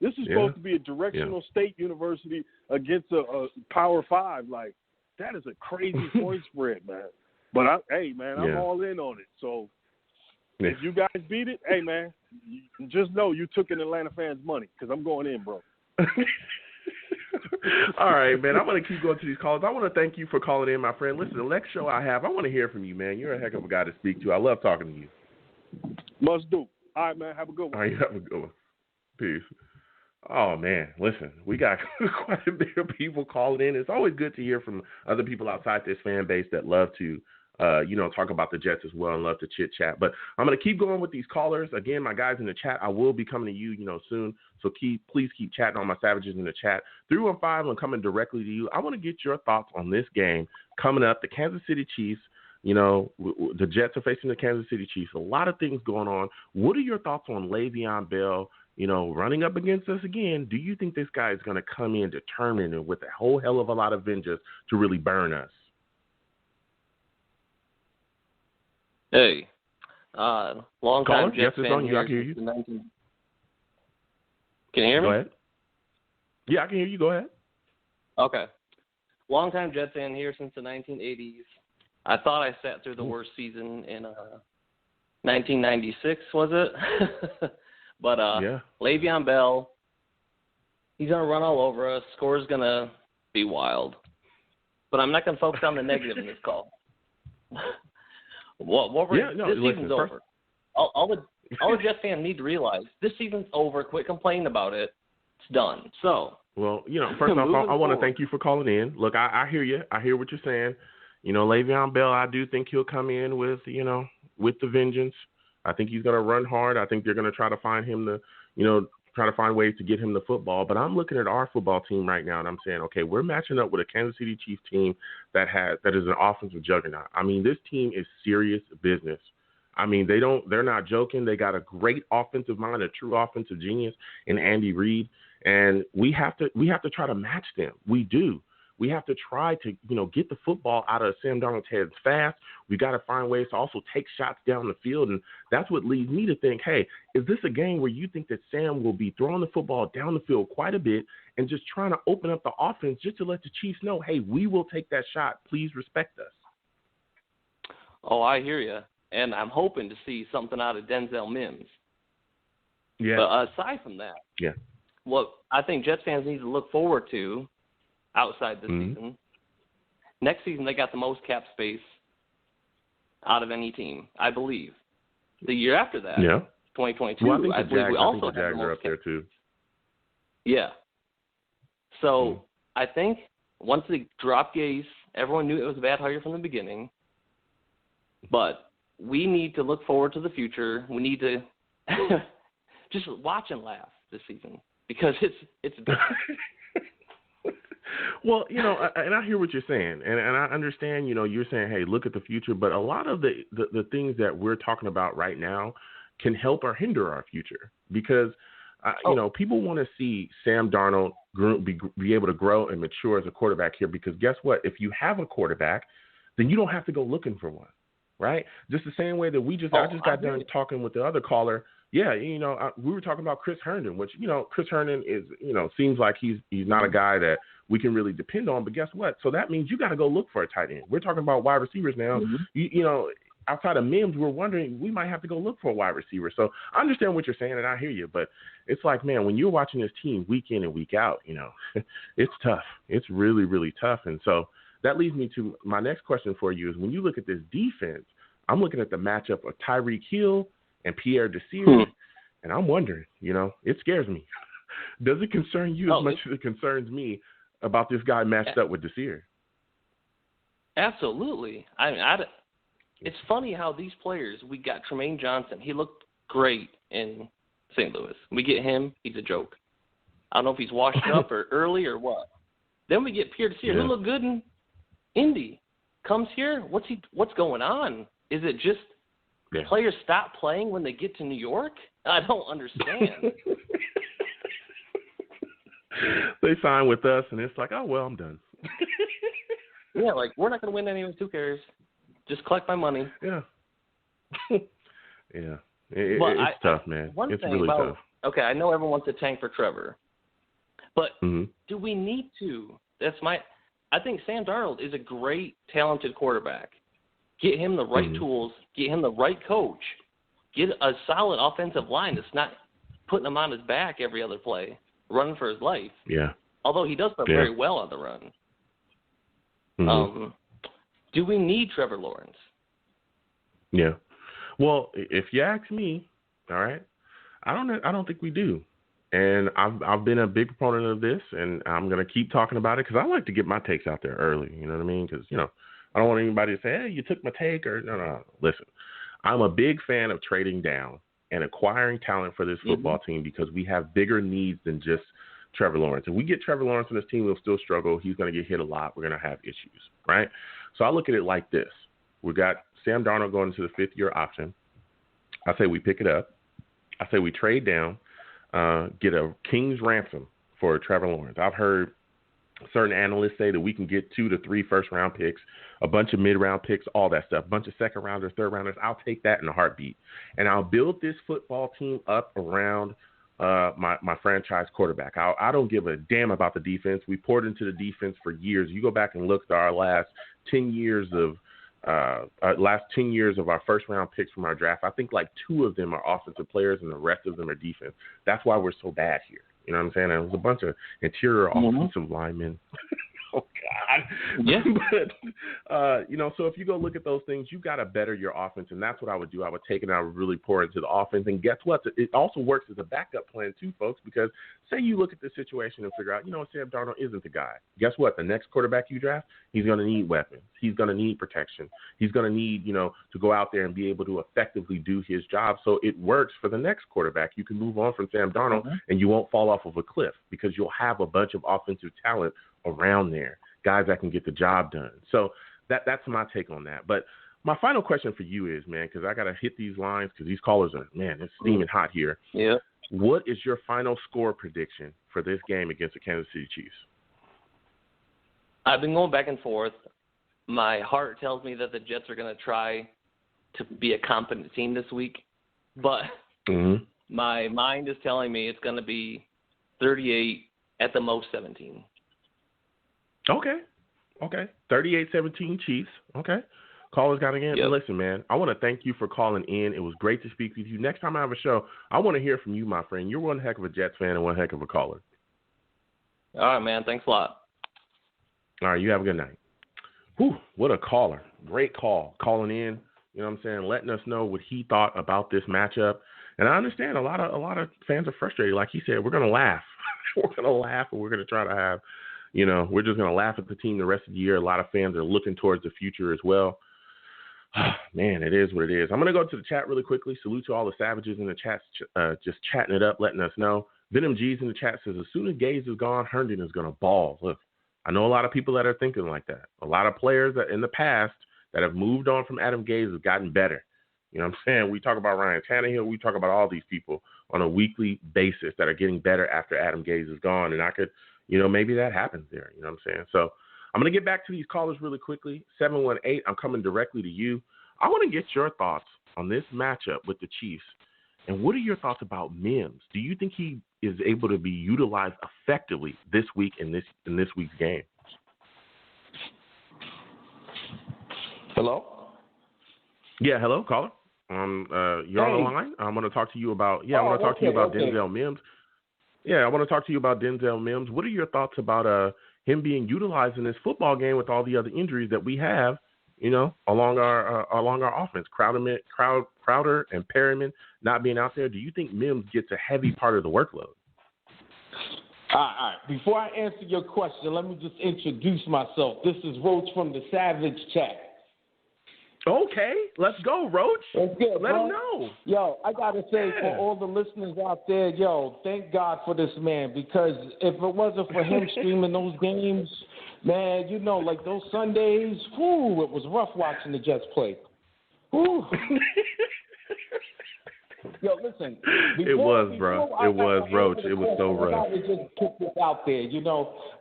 This is supposed to be a directional state university against a Power 5. Like, that is a crazy point spread, man. But, I'm all in on it. So, if you guys beat it, hey, man, just know you took an Atlanta fan's money because I'm going in, bro. All right, man. I'm going to keep going to these calls. I want to thank you for calling in, my friend. Listen, the next show I have, I want to hear from you, man. You're a heck of a guy to speak to. I love talking to you. Must do. All right, man. Have a good one. All right, you have a good one. Peace. Oh, man. Listen, we got quite a bit of people calling in. It's always good to hear from other people outside this fan base that love to talk about the Jets as well and love to chit chat. But I'm going to keep going with these callers. Again, my guys in the chat, I will be coming to you, soon. So please keep chatting on my savages in the chat. 315, I'm coming directly to you. I want to get your thoughts on this game coming up. The Kansas City Chiefs, the Jets are facing the Kansas City Chiefs. A lot of things going on. What are your thoughts on Le'Veon Bell, running up against us again? Do you think this guy is going to come in determined and with a whole hell of a lot of vengeance to really burn us? Hey, long-time Jets fan on you. here. I can hear you. Can you hear me? Go ahead. Yeah, I can hear you. Go ahead. Okay. Long-time Jets fan here since the 1980s. I thought I sat through the worst season in 1996, was it? But yeah. Le'Veon Bell, he's going to run all over us. Score's going to be wild. But I'm not going to focus on the negative in this call. This season's over. All the Jets fans need to realize this season's over. Quit complaining about it. It's done. So. Well, first off, I want to thank you for calling in. Look, I hear you. I hear what you're saying. Le'Veon Bell, I do think he'll come in with the vengeance. I think he's going to run hard. I think they're going to try to find him try to find ways to get him the football. But I'm looking at our football team right now, and I'm saying, okay, we're matching up with a Kansas City Chiefs team that is an offensive juggernaut. I mean, this team is serious business. I mean, they're not joking. They got a great offensive mind, a true offensive genius in Andy Reid, and we have to try to match them. We do. We have to try to, get the football out of Sam Darnold's hands fast. We got to find ways to also take shots down the field. And that's what leads me to think, hey, is this a game where you think that Sam will be throwing the football down the field quite a bit and just trying to open up the offense just to let the Chiefs know, hey, we will take that shot. Please respect us. Oh, I hear you. And I'm hoping to see something out of Denzel Mims. Yeah. But aside from that, what I think Jets fans need to look forward to outside this season, next season they got the most cap space out of any team, I believe. The year after that, 2022, well, I believe we also have the Jags are up there too. Yeah. So I think once they dropped Gase, everyone knew it was a bad hire from the beginning. But we need to look forward to the future. We need to just watch and laugh this season because it's Well, and I hear what you're saying, and I understand, you're saying, hey, look at the future, but a lot of the things that we're talking about right now can help or hinder our future because, people want to see Sam Darnold be able to grow and mature as a quarterback here because guess what? If you have a quarterback, then you don't have to go looking for one, right? Just the same way that I just got done talking with the other caller. Yeah, we were talking about Chris Herndon, which, Chris Herndon is, seems like he's not a guy that we can really depend on. But guess what? So that means you got to go look for a tight end. We're talking about wide receivers now. Mm-hmm. Outside of Mims, we're wondering we might have to go look for a wide receiver. So I understand what you're saying, and I hear you. But it's like, man, when you're watching this team week in and week out, it's tough. It's really, really tough. And so that leads me to my next question for you is when you look at this defense, I'm looking at the matchup of Tyreek Hill and Pierre Desir, and I'm wondering, it scares me. Does it concern you as much as it concerns me about this guy matched up with Desir? Absolutely. It's funny how these players, we got Tremaine Johnson. He looked great in St. Louis. We get him, he's a joke. I don't know if he's washed up or early or what. Then we get Pierre Desir, who looked good in Indy. Comes here, what's going on? Is it just players stop playing when they get to New York? I don't understand. They sign with us, and it's like, oh, well, I'm done. Yeah, like, we're not going to win any of this. Who cares? Just collect my money. Yeah. Yeah. It's tough, man. It's really tough. Okay, I know everyone wants to tank for Trevor, but do we need to? I think Sam Darnold is a great, talented quarterback. Get him the right tools, get him the right coach, get a solid offensive line that's not putting him on his back every other play, running for his life. Yeah. Although he does play very well on the run. Do we need Trevor Lawrence? Yeah. Well, if you ask me, all right, I don't think we do. And I've been a big proponent of this, and I'm going to keep talking about it because I like to get my takes out there early. You know what I mean? Because, I don't want anybody to say, hey, you took my take or no. Listen, I'm a big fan of trading down and acquiring talent for this football team because we have bigger needs than just Trevor Lawrence. If we get Trevor Lawrence on this team, we'll still struggle. He's going to get hit a lot. We're going to have issues, right? So I look at it like this. We got Sam Darnold going into the fifth-year option. I say we pick it up. I say we trade down, get a king's ransom for Trevor Lawrence. I've heard certain analysts say that we can get 2 to 3 first-round picks, a bunch of mid-round picks, all that stuff, a bunch of second-rounders, third-rounders. I'll take that in a heartbeat. And I'll build this football team up around my franchise quarterback. I don't give a damn about the defense. We poured into the defense for years. You go back and look at our last 10 years of our first-round picks from our draft. I think like 2 of them are offensive players and the rest of them are defense. That's why we're so bad here. You know what I'm saying? And it was a bunch of interior offensive linemen. Oh, God. Yeah. But, so if you go look at those things, you got to better your offense, and that's what I would do. I would take it and I would really pour into the offense. And guess what? It also works as a backup plan, too, folks, because say you look at the situation and figure out, Sam Darnold isn't the guy. Guess what? The next quarterback you draft, he's going to need weapons. He's going to need protection. He's going to need, to go out there and be able to effectively do his job. So it works for the next quarterback. You can move on from Sam Darnold and you won't fall off of a cliff because you'll have a bunch of offensive talent around there, guys that can get the job done. So that's my take on that. But my final question for you is, man, because I got to hit these lines because these callers are, man, it's steaming hot here. Yeah. What is your final score prediction for this game against the Kansas City Chiefs? I've been going back and forth. My heart tells me that the Jets are going to try to be a competent team this week, but my mind is telling me it's going to be 38, at the most 17. Okay. 38-17 Chiefs. Okay. Callers got again. Yep. Listen, man, I want to thank you for calling in. It was great to speak with you. Next time I have a show, I want to hear from you, my friend. You're one heck of a Jets fan and one heck of a caller. All right, man. Thanks a lot. All right. You have a good night. Whew, what a caller. Great call. Calling in, you know what I'm saying, letting us know what he thought about this matchup. And I understand a lot of fans are frustrated. Like he said, we're going to laugh. We're going to laugh and we're going to try to have, we're just going to laugh at the team the rest of the year. A lot of fans are looking towards the future as well. Man, it is what it is. I'm going to go to the chat really quickly. Salute to all the savages in the chat, just chatting it up, letting us know. Venom G's in the chat says, as soon as Gaze is gone, Herndon is going to ball. Look, I know a lot of people that are thinking like that. A lot of players that in the past that have moved on from Adam Gaze have gotten better. You know what I'm saying? We talk about Ryan Tannehill. We talk about all these people on a weekly basis that are getting better after Adam Gaze is gone. And I could, maybe that happens there. You know what I'm saying? So I'm going to get back to these callers really quickly. 718, I'm coming directly to you. I want to get your thoughts on this matchup with the Chiefs. And what are your thoughts about Mims? Do you think he is able to be utilized effectively this week in this week's game? Hello? Yeah, hello, caller. You're on the line. I'm going to talk to you about Denzel Mims. Yeah, I want to talk to you about Denzel Mims. What are your thoughts about him being utilized in this football game with all the other injuries that we have, along our offense? Crowder and Perryman not being out there. Do you think Mims gets a heavy part of the workload? All right. Before I answer your question, let me just introduce myself. This is Roach from the Savage Chat. Okay, let's go, Roach. That's good, Let him know. Yo, I got to say, for all the listeners out there, thank God for this man, because if it wasn't for him streaming those games, man, like those Sundays, it was rough watching the Jets play. Yo, listen. It was, bro. It was, Roach. It was so rough. I just put this out there,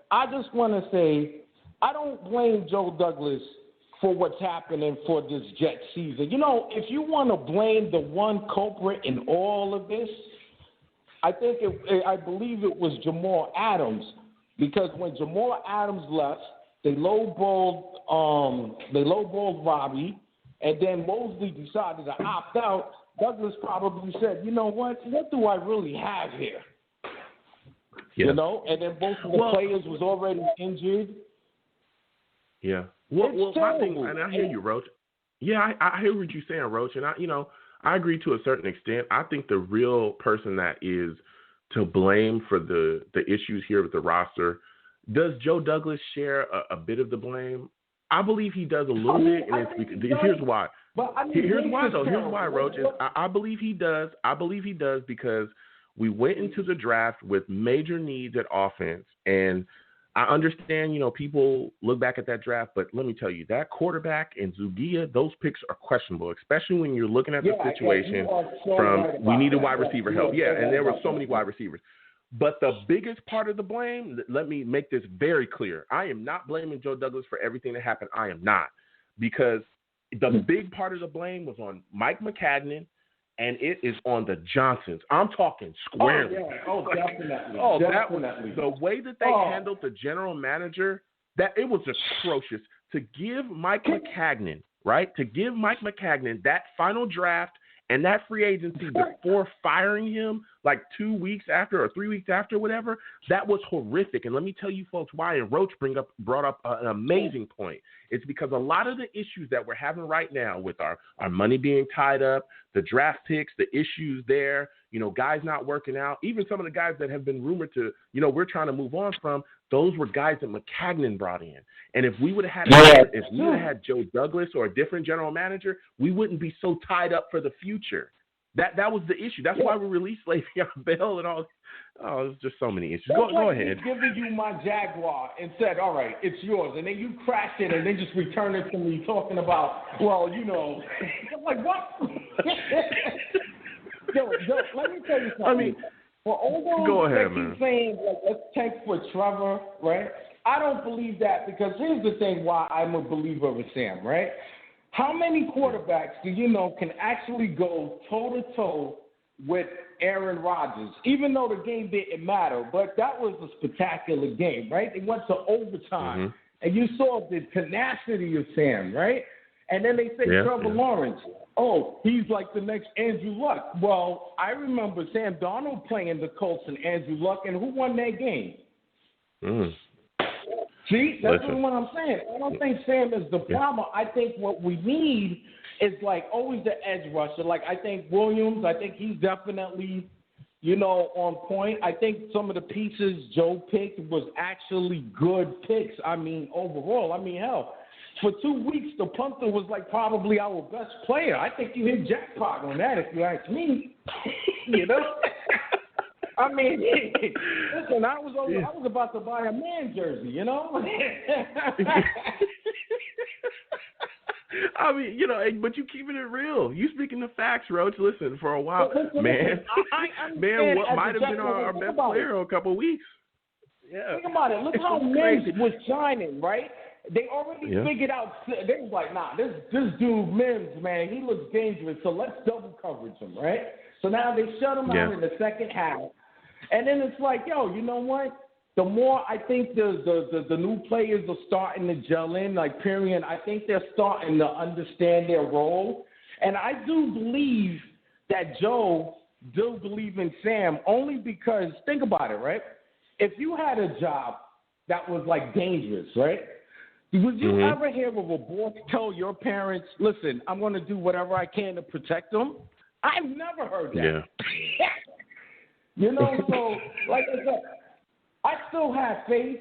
I just want to say, I don't blame Joe Douglas for what's happening for this Jet season. If you want to blame the one culprit in all of this, I believe it was Jamal Adams, because when Jamal Adams left, they lowballed Robbie, and then Mosley decided to opt out. Douglas probably said, you know what do I really have here? Yeah. You know, and then both of the players was already injured. Yeah. Well, my thing, and I hear you, Roach. Yeah, I hear what you're saying, Roach, and I agree to a certain extent. I think the real person that is to blame for the issues here with the roster, does Joe Douglas share a bit of the blame? I believe he does a little bit, and here's why. Here's why, Roach. I believe he does. I believe he does because we went into the draft with major needs at offense, and I understand, people look back at that draft, but let me tell you, that quarterback and Zugia, those picks are questionable, especially when you're looking at the situation we needed wide receiver help. Yeah, and there were so many wide receivers. But the biggest part of the blame, let me make this very clear. I am not blaming Joe Douglas for everything that happened. I am not. Because the big part of the blame was on Mike McCagnon, and it is on the Johnsons. I'm talking squarely. Definitely. The way that they handled the general manager, that it was atrocious. To give Mike McCagnon, that final draft and that free agency before firing him like 2 weeks after or 3 weeks after, whatever, that was horrific. And let me tell you folks why, and Roach brought up an amazing point. It's because a lot of the issues that we're having right now with our money being tied up, the draft picks, the issues there, guys not working out, even some of the guys that have been rumored to, we're trying to move on from, those were guys that McCagnon brought in. And if we would have had Joe Douglas or a different general manager, we wouldn't be so tied up for the future. That was the issue. That's why we released Le'Veon Bell and all. Oh, there's just so many issues. Go ahead. He's giving you my Jaguar and said, all right, it's yours. And then you crashed it and then just returned it to me talking about, I'm like, what? Yo, let me tell you something. I mean, go ahead, man. Keep saying, let's tank for Trevor, right? I don't believe that because here's the thing why I'm a believer with Sam, right? How many quarterbacks do you know can actually go toe-to-toe with Aaron Rodgers, even though the game didn't matter? But that was a spectacular game, right? They went to overtime, and you saw the tenacity of Sam, right? And then they say Trevor Lawrence, he's like the next Andrew Luck. Well, I remember Sam Darnold playing the Colts and Andrew Luck, and who won that game? See, that's what I'm saying. I don't think Sam is the problem. I think what we need is always the edge rusher. I think Williams, he's definitely, on point. I think some of the pieces Joe picked was actually good picks. I mean, overall. Hell, for 2 weeks, the punter was probably our best player. I think you hit jackpot on that if you ask me. Listen, I was about to buy a man jersey, but you keeping it real. You speaking the facts, Roach. Listen, for a while, what might have been our best player a couple of weeks. Yeah. Think about it. Look how Mims was shining, right? They already figured out. They was like, nah, this dude Mims, man, he looks dangerous. So let's double coverage him, right? So now they shut him out in the second half. And then it's you know what? The more I think the new players are starting to gel in, Period, I think they're starting to understand their role. And I do believe that Joe do believe in Sam only because, think about it, right? If you had a job that was dangerous, right? Would you ever hear of a boss tell your parents, listen, I'm going to do whatever I can to protect them? I've never heard that. Yeah. So, like I said, I still have faith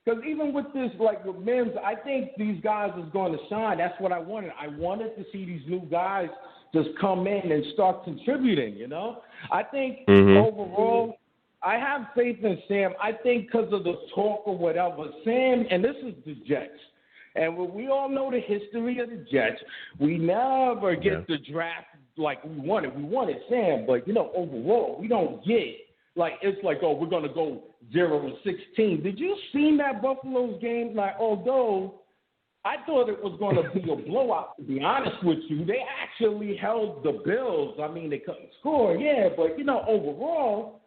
because even with this, with Mims, I think these guys is going to shine. That's what I wanted. I wanted to see these new guys just come in and start contributing, I think overall, I have faith in Sam. I think because of the talk or whatever, Sam, and this is the Jets, and we all know the history of the Jets. We never get the draft like we wanted. We wanted Sam, but, overall, we don't get, it's we're going to go 0-16. Did you see that Buffalo's game? Although I thought it was going to be a blowout, to be honest with you, they actually held the Bills. They couldn't score, but, overall,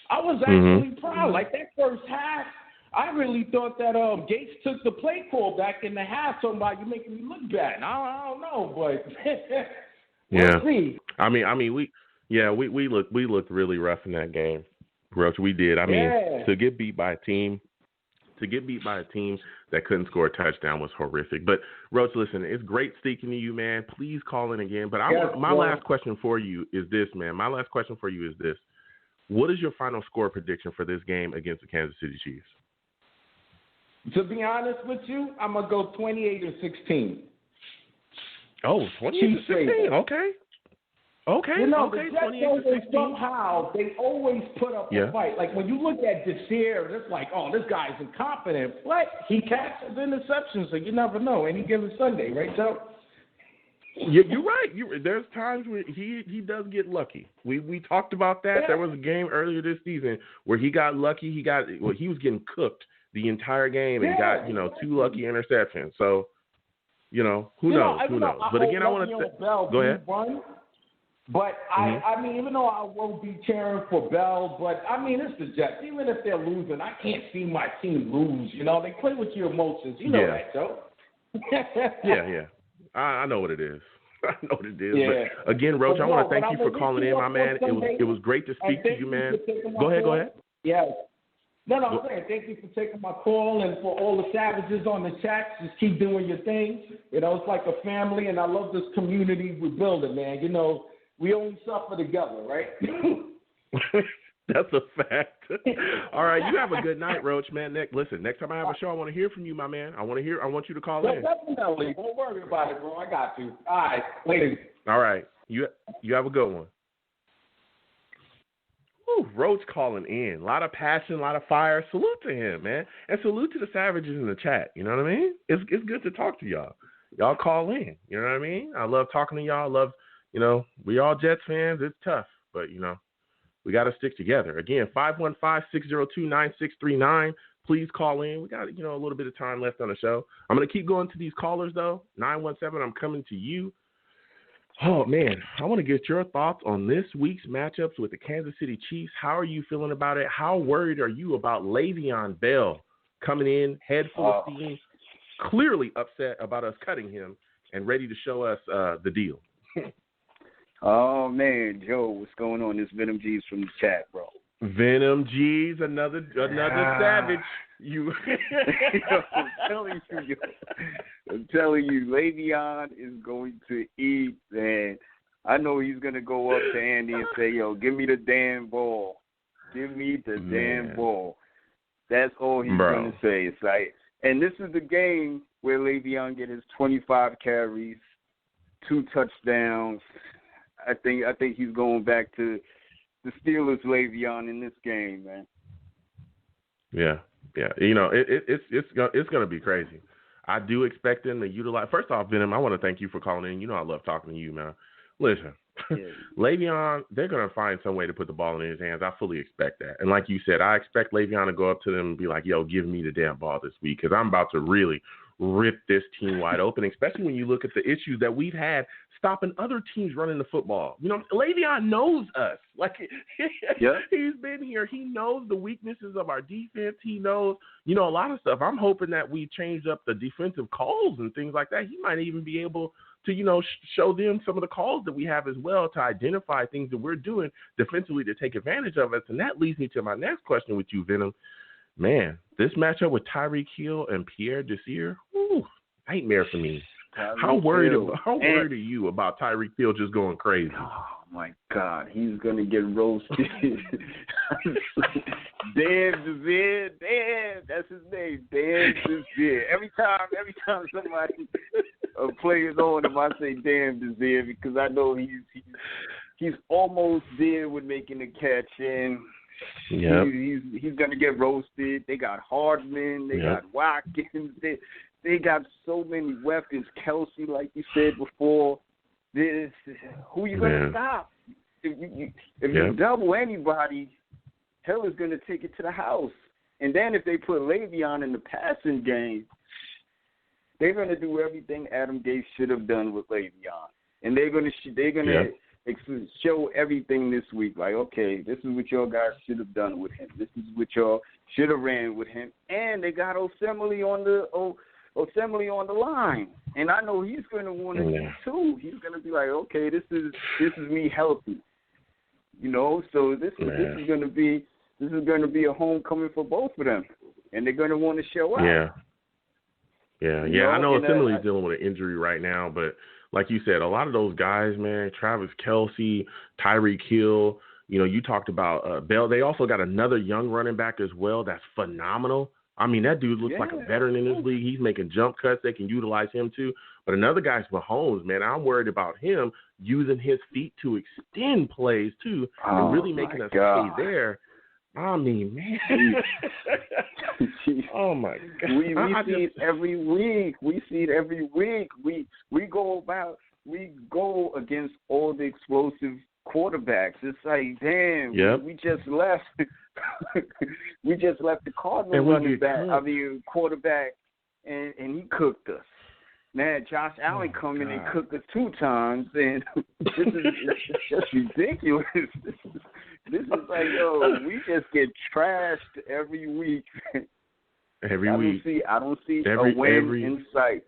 I was actually proud. That first half, I really thought that Gates took the play call back in the half, talking about you making me look bad. I don't know, but Yeah. We'll see. I mean, we looked really rough in that game, Roach. We did. I mean, to get beat by a team that couldn't score a touchdown was horrific. But Roach, listen, it's great speaking to you, man. Please call in again. But my last question for you is this, man. What is your final score prediction for this game against the Kansas City Chiefs? To be honest with you, I'm going to go 28-16. Oh, 28-16. Okay. You know, the Jets 28-16. somehow, they always put up a fight. Like, when you look at Desir, it's like, oh, this guy's incompetent. But he catches interceptions, so you never know. Any given Sunday, right, Joe? You're right. There's times where he does get lucky. We talked about that. Yeah. There was a game earlier this season where he got lucky. He was getting cooked the entire game and got 2 lucky interceptions. So, who knows? But again, I want to go ahead. But I mean, even though I won't be cheering for Bell, but I mean, it's the Jets. Even if they're losing, I can't see my team lose. They play with your emotions. You know that, Joe. Yeah. I know what it is. Yeah. But again, Roach, I want to thank you for calling in, my man. It was great to speak to you, man. Go ahead. Yeah. No, I'm saying thank you for taking my call, and for all the savages on the chat, just keep doing your thing. It's like a family, and I love this community we're building, man. We only suffer together, right? That's a fact. All right, you have a good night, Roach, man. Listen, next time I have a show, I want to hear from you, my man. I want you to call in. Definitely. Don't worry about it, bro. I got you. All right, later. All right. You have a good one. Ooh, Roach calling in. A lot of passion, a lot of fire. Salute to him, man. And salute to the savages in the chat. You know what I mean? It's good to talk to y'all. Y'all call in. You know what I mean? I love talking to y'all. We all Jets fans. It's tough, but, we got to stick together. Again, 515-602-9639. Please call in. We got, a little bit of time left on the show. I'm going to keep going to these callers, though. 917, I'm coming to you. Oh, man, I want to get your thoughts on this week's matchups with the Kansas City Chiefs. How are you feeling about it? How worried are you about Le'Veon Bell coming in, head full of steam, clearly upset about us cutting him and ready to show us the deal? Oh, man, Joe, what's going on? This Venom G's from the chat, bro. Venom G's, another savage. I'm telling you, Le'Veon is going to eat, man. I know he's going to go up to Andy and say, yo, give me the damn ball. Give me the damn ball. That's all he's going to say. It's like, and this is the game where Le'Veon get his 25 carries, 2 touchdowns. I think he's going back to the Steelers Le'Veon in this game, man. Yeah. It's going to be crazy. I do expect them to utilize. First off, Venom, I want to thank you for calling in. I love talking to you, man. Listen, Le'Veon, they're going to find some way to put the ball in his hands. I fully expect that. And like you said, I expect Le'Veon to go up to them and be like, yo, give me the damn ball this week, because I'm about to really rip this team wide open, especially when you look at the issues that we've had stopping other teams running the football. Le'Veon knows us. He's been here. He knows the weaknesses of our defense. He knows, a lot of stuff. I'm hoping that we changed up the defensive calls and things like that. He might even be able to, show them some of the calls that we have as well, to identify things that we're doing defensively to take advantage of us. And that leads me to my next question with you, Venom. Man, this matchup with Tyreek Hill and Pierre Desir, nightmare for me. How worried are you about Tyreek Hill just going crazy? Oh my God, he's gonna get roasted. Dan Desir, that's his name. Dan Desir. Every time somebody plays on him, I say Dan Desir, because I know he's almost there with making the catch, and he's gonna get roasted. They got Hardman, they got Watkins, they got so many weapons. Kelsey, like you said before, who you gonna stop? If you double anybody, Hill is gonna take it to the house. And then if they put Le'Veon in the passing game, they're gonna do everything Adam Gase should have done with Le'Veon, and they're gonna show everything this week. Like, okay, this is what y'all guys should have done with him. This is what y'all should have ran with him. And they got Osemele on Assembly on the line, and I know he's going to want to eat too. He's going to be like, okay, this is me healthy, So this is going to be a homecoming for both of them, and they're going to want to show up. Yeah. I know Assembly's dealing with an injury right now, but like you said, a lot of those guys, man, Travis Kelce, Tyreek Hill. You talked about Bell. They also got another young running back as well that's phenomenal. I mean, that dude looks like a veteran in this league. He's making jump cuts. They can utilize him too. But another guy's Mahomes, man. I'm worried about him using his feet to extend plays too and really making us stay there. I mean, man. Oh, my God. We see it every week. We see it every week. We go against all the explosive quarterbacks. It's like, damn, we just left. We just left the Cardinals running back. Quarterback, and he cooked us. Man, Josh Allen come in and cooked us 2 times, and it's just ridiculous. This is like, we just get trashed every week. I don't see a win in sight.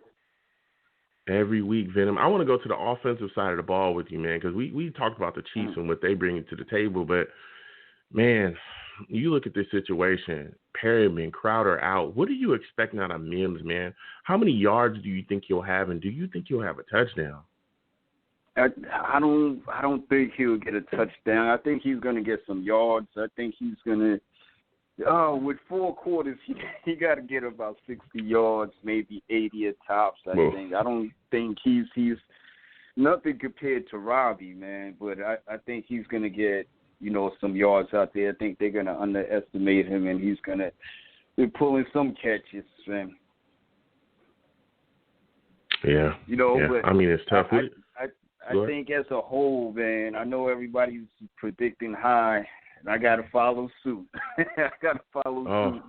Every week, Venom. I want to go to the offensive side of the ball with you, man, because we talked about the Chiefs and what they bring to the table, but, man, you look at this situation, Perryman, Crowder out. What are you expecting out of Mims, man? How many yards do you think he'll have, and do you think he'll have a touchdown? I don't think he'll get a touchdown. I think he's going to get some yards. I think he's going to with 4 quarters, he got to get about 60 yards, maybe 80 at tops, I think. I don't think he's nothing compared to Robbie, man, but I think he's going to get, some yards out there. I think they're going to underestimate him, and he's going to be pulling some catches, man. Yeah. But I mean, it's tough. I think as a whole, man, I know everybody's predicting high, and I got to follow suit. Suit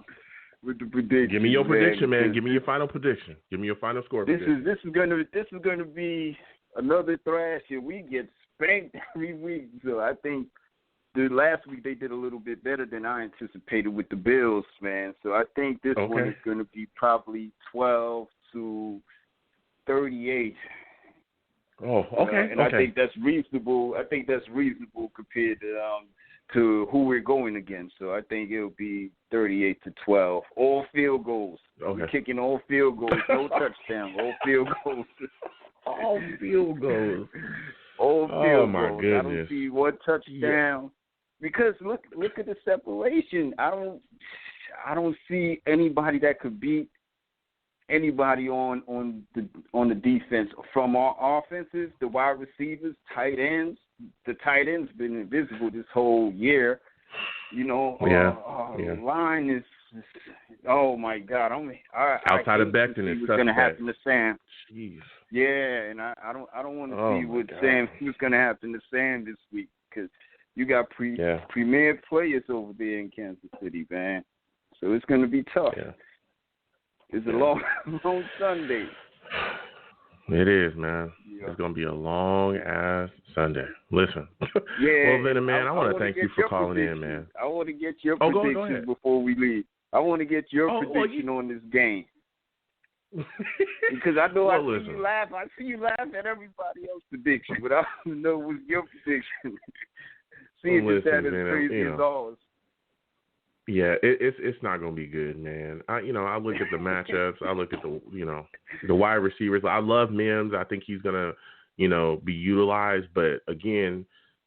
with the prediction. Give me your prediction, man. Give me your final prediction. Give me your final score. This is going to be another thrasher. We get spanked every week, so I think the last week they did a little bit better than I anticipated with the Bills, man. So I think this one is going to be probably 12-38. Oh, okay. And I think that's reasonable. Compared to who we're going against. So I think it'll be 38-12. All field goals. Okay. We're kicking all field goals. No touchdown. All field goals. All field goals. All field goals. Oh my goodness. I don't see one touchdown. Because look at the separation. I don't see anybody that could beat anybody on the defense from our offenses, the wide receivers, tight ends. The tight end's been invisible this whole year. The line is, oh my God! Outside of Becton, it's what's going to happen to Sam. Jeez. Yeah, and I don't want to see what's going to happen to Sam this week, because you got premier players over there in Kansas City, man. So it's going to be tough. Yeah. It's a long Sunday. It is, man. Yeah. It's going to be a long-ass Sunday. Listen. Yeah. Well, Venom, man, I want to thank you for calling in, man. I want to get your prediction before we leave. I want to get your prediction on this game. Because I know I see you laugh. I see you laugh at everybody else's prediction, but I want to know what's your prediction. See if it's that as crazy as ours. Yeah, it's not gonna be good, man. I look at the matchups. I look at the wide receivers. I love Mims. I think he's gonna be utilized. But again,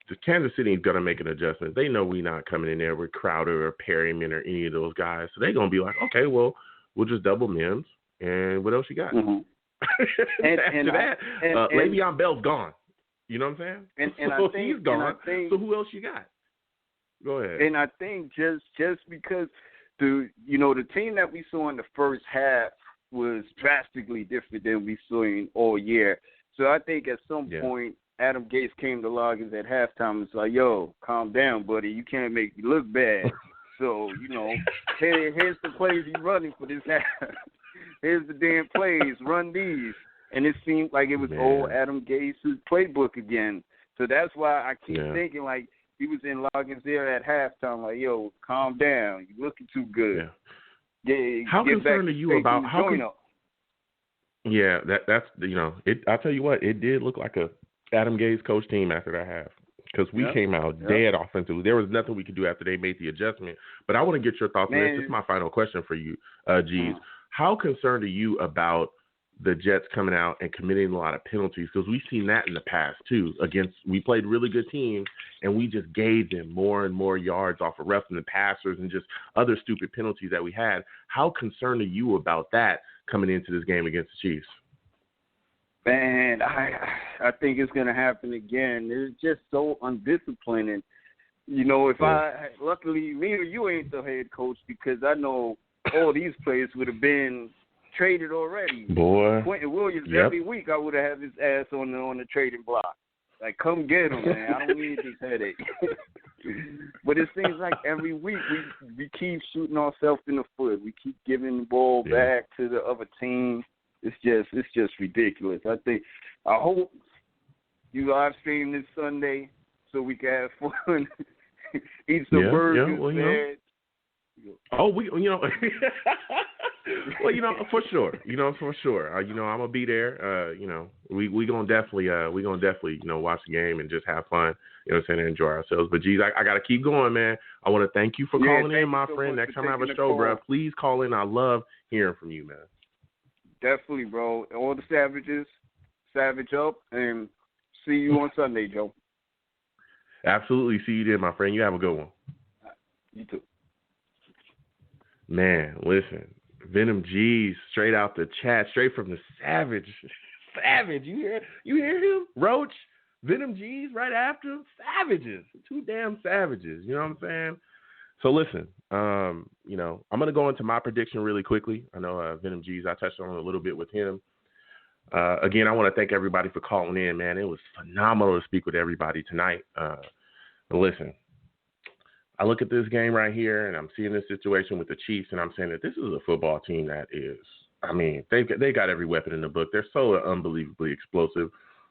the Kansas City is gonna make an adjustment. They know we're not coming in there with Crowder or Perryman or any of those guys. So they're gonna be like, okay, well, we'll just double Mims. And what else you got? Mm-hmm. Le'Veon Bell's gone. You know what I'm saying? And so I think he's gone. So who else you got? Go ahead. And I think just because the team that we saw in the first half was drastically different than we saw in all year. So I think at some point Adam Gase came to Loggins at halftime and was like, yo, calm down, buddy. You can't make me look bad. So, here's the plays he's running for this half. Here's the damn plays. Run these. And it seemed like it was old Adam Gase's playbook again. So that's why I keep thinking, like, he was in Loggins there at halftime, like, yo, calm down. You're looking too good. Yeah. How concerned are you about Yeah, that's it. I'll tell you what, it did look like a Adam Gase coach team after that half because we came out dead offensively. There was nothing we could do after they made the adjustment. But I want to get your thoughts on this. This is my final question for you, G's. How concerned are you about the Jets coming out and committing a lot of penalties? Because we've seen that in the past too. We played really good teams and we just gave them more and more yards off of roughing the passers and just other stupid penalties that we had. How concerned are you about that coming into this game against the Chiefs? Man, I think it's going to happen again. It's just so undisciplined. And, luckily, me or you ain't the head coach because I know all these players would have been traded already. Boy. Quentin Williams, every week I would have had his ass on the trading block. Like, come get him, man. I don't need this headache. But it seems like every week we keep shooting ourselves in the foot. We keep giving the ball back to the other team. It's just ridiculous. I hope you live stream this Sunday so we can have fun, eat some burgers. For sure. I'm gonna be there. We gonna definitely watch the game and just have fun. You know what I'm saying, and enjoy ourselves. But geez, I gotta keep going, man. I want to thank you for calling in, my friend. Next time I have a show, bro, please call in. I love hearing from you, man. Definitely, bro. All the savages, savage up, and see you on Sunday, Joe. Absolutely. See you then, my friend. You have a good one. You too. Man, listen. Venom G's straight out the chat, straight from the Savage. Savage. You hear him? Roach, Venom G's right after him. Savages. Two damn savages. You know what I'm saying? So listen, I'm going to go into my prediction really quickly. I know Venom G's, I touched on it a little bit with him. Again, I want to thank everybody for calling in, man. It was phenomenal to speak with everybody tonight. Listen, I look at this game right here, and I'm seeing this situation with the Chiefs, and I'm saying that this is a football team that is, they got every weapon in the book. They're so unbelievably explosive.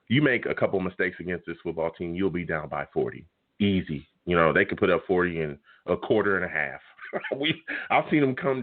You make a couple mistakes against this football team, you'll be down by 40. Easy. They could put up 40 in a quarter and a half. I've seen them come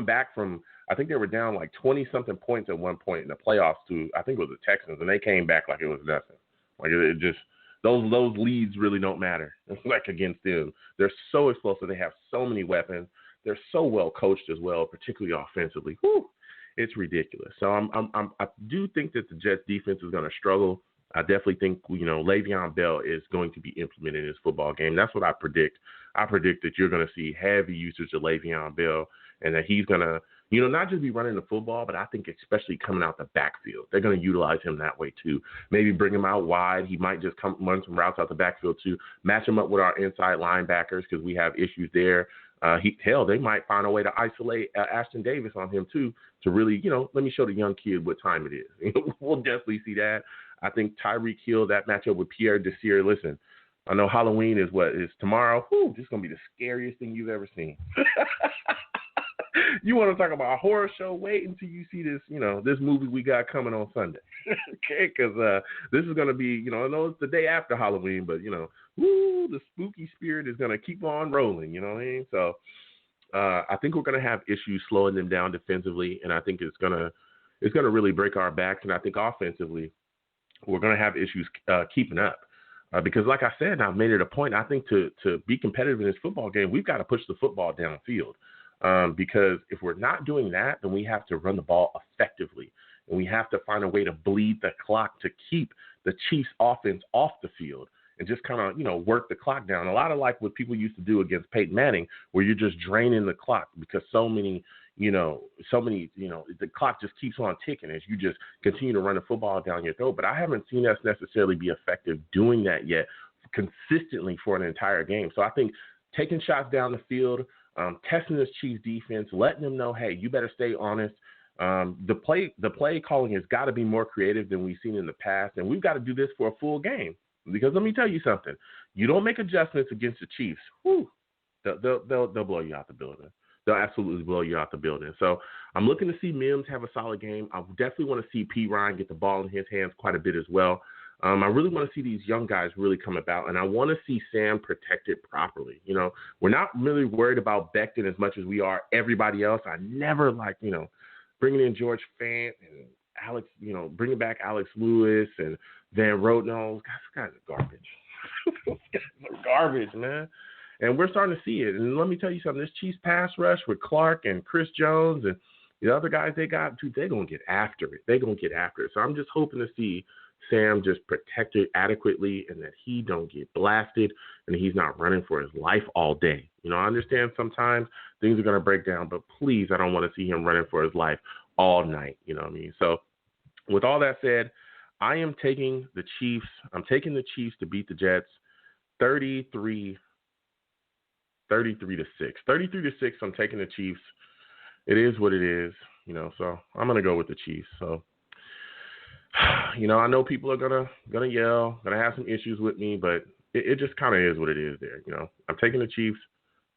back from, I think they were down like 20-something points at one point in the playoffs to, I think it was the Texans, and they came back like it was nothing. Like it just, those leads really don't matter. Like against them. They're so explosive. They have so many weapons. They're so well coached as well, particularly offensively. Whew, it's ridiculous. So I do think that the Jets defense is going to struggle. I definitely think, Le'Veon Bell is going to be implemented in this football game. That's what I predict. I predict that you're going to see heavy usage of Le'Veon Bell and that he's going to, not just be running the football, but I think especially coming out the backfield. They're going to utilize him that way too. Maybe bring him out wide. He might just run some routes out the backfield too. Match him up with our inside linebackers because we have issues there. They might find a way to isolate Ashton Davis on him too to really, let me show the young kid what time it is. We'll definitely see that. I think Tyreek Hill, that matchup with Pierre Desir. Listen, I know Halloween is tomorrow. Whew, this is going to be the scariest thing you've ever seen. You want to talk about a horror show? Wait until you see this, this movie we got coming on Sunday. Okay, because this is going to be, I know it's the day after Halloween, but, the spooky spirit is going to keep on rolling, you know what I mean? So I think we're going to have issues slowing them down defensively, and I think it's going to really break our backs, and I think offensively, we're going to have issues keeping up because, like I said, I've made it a point. I think to be competitive in this football game, we've got to push the football downfield because if we're not doing that, then we have to run the ball effectively, and we have to find a way to bleed the clock to keep the Chiefs' offense off the field and just kind of, work the clock down. A lot of like what people used to do against Peyton Manning, where you're just draining the clock because so many, the clock just keeps on ticking as you just continue to run the football down your throat. But I haven't seen us necessarily be effective doing that yet consistently for an entire game. So I think taking shots down the field, testing this Chiefs defense, letting them know, hey, you better stay honest. The play calling has got to be more creative than we've seen in the past, and we've got to do this for a full game. Because let me tell you something, you don't make adjustments against the Chiefs, they'll blow you out the building. They'll absolutely blow you out the building. So I'm looking to see Mims have a solid game. I definitely want to see P. Ryan get the ball in his hands quite a bit as well. I really want to see these young guys really come about, and I want to see Sam protected properly. We're not really worried about Becton as much as we are everybody else. I never bringing in George Fant and Alex, bringing back Alex Lewis and Van Roten. These guys are garbage. Those guys are garbage, man. And we're starting to see it. And let me tell you something. This Chiefs pass rush with Clark and Chris Jones and the other guys they got, dude, they're going to get after it. They're going to get after it. So I'm just hoping to see Sam just protected adequately and that he don't get blasted and he's not running for his life all day. I understand sometimes things are going to break down, but please, I don't want to see him running for his life all night. You know what I mean? So with all that said, I am taking the Chiefs. I'm taking the Chiefs to beat the Jets 33-6. 33-6. I'm taking the Chiefs. It is what it is, so I'm going to go with the Chiefs. So, I know people are gonna yell, gonna have some issues with me, but it just kind of is what it is there. I'm taking the Chiefs,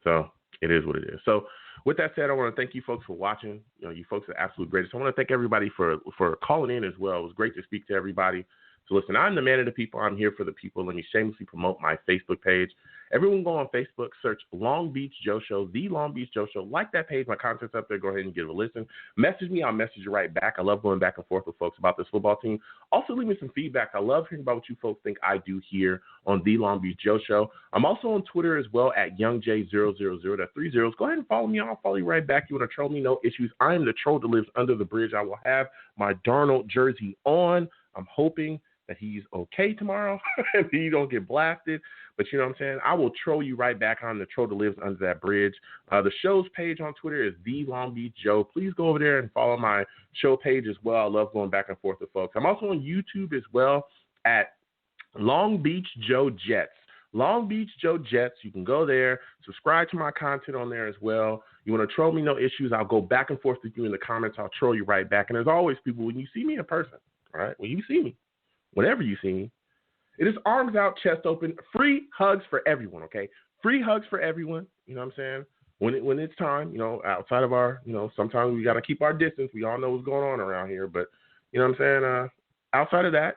so it is what it is. So with that said, I want to thank you folks for watching. You folks are absolute greatest. I want to thank everybody for calling in as well. It was great to speak to everybody. So listen, I'm the man of the people. I'm here for the people. Let me shamelessly promote my Facebook page. Everyone go on Facebook, search Long Beach Joe Show, The Long Beach Joe Show. Like that page. My content's up there. Go ahead and give it a listen. Message me. I'll message you right back. I love going back and forth with folks about this football team. Also, leave me some feedback. I love hearing about what you folks think I do here on The Long Beach Joe Show. I'm also on Twitter as well at YoungJ000. That's 3 zeros. Go ahead and follow me. I'll follow you right back. You want to troll me? No issues. I am the troll that lives under the bridge. I will have my Darnold jersey on. I'm hoping that he's okay tomorrow and he don't get blasted. But you know what I'm saying? I will troll you right back on the troll that lives under that bridge. The show's page on Twitter is The Long Beach Joe. Please go over there and follow my show page as well. I love going back and forth with folks. I'm also on YouTube as well at Long Beach Joe Jets. Long Beach Joe Jets. You can go there, subscribe to my content on there as well. You want to troll me, no issues. I'll go back and forth with you in the comments. I'll troll you right back. And as always, people, when you see me in person, all right, when you see me, whenever you see me, it is arms out, chest open, free hugs for everyone, okay? Free hugs for everyone, you know what I'm saying? When it's time, outside of our, sometimes we got to keep our distance. We all know what's going on around here, but, you know what I'm saying? Outside of that,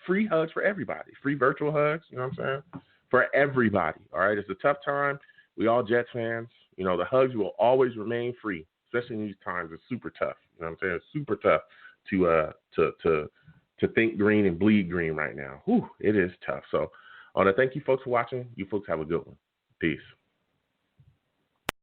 free hugs for everybody. Free virtual hugs, you know what I'm saying? For everybody, all right? It's a tough time. We all Jets fans. The hugs will always remain free, especially in these times. It's super tough, you know what I'm saying? It's super tough to think green and bleed green right now. Whew, it is tough. So I want to thank you folks for watching. You folks have a good one. Peace.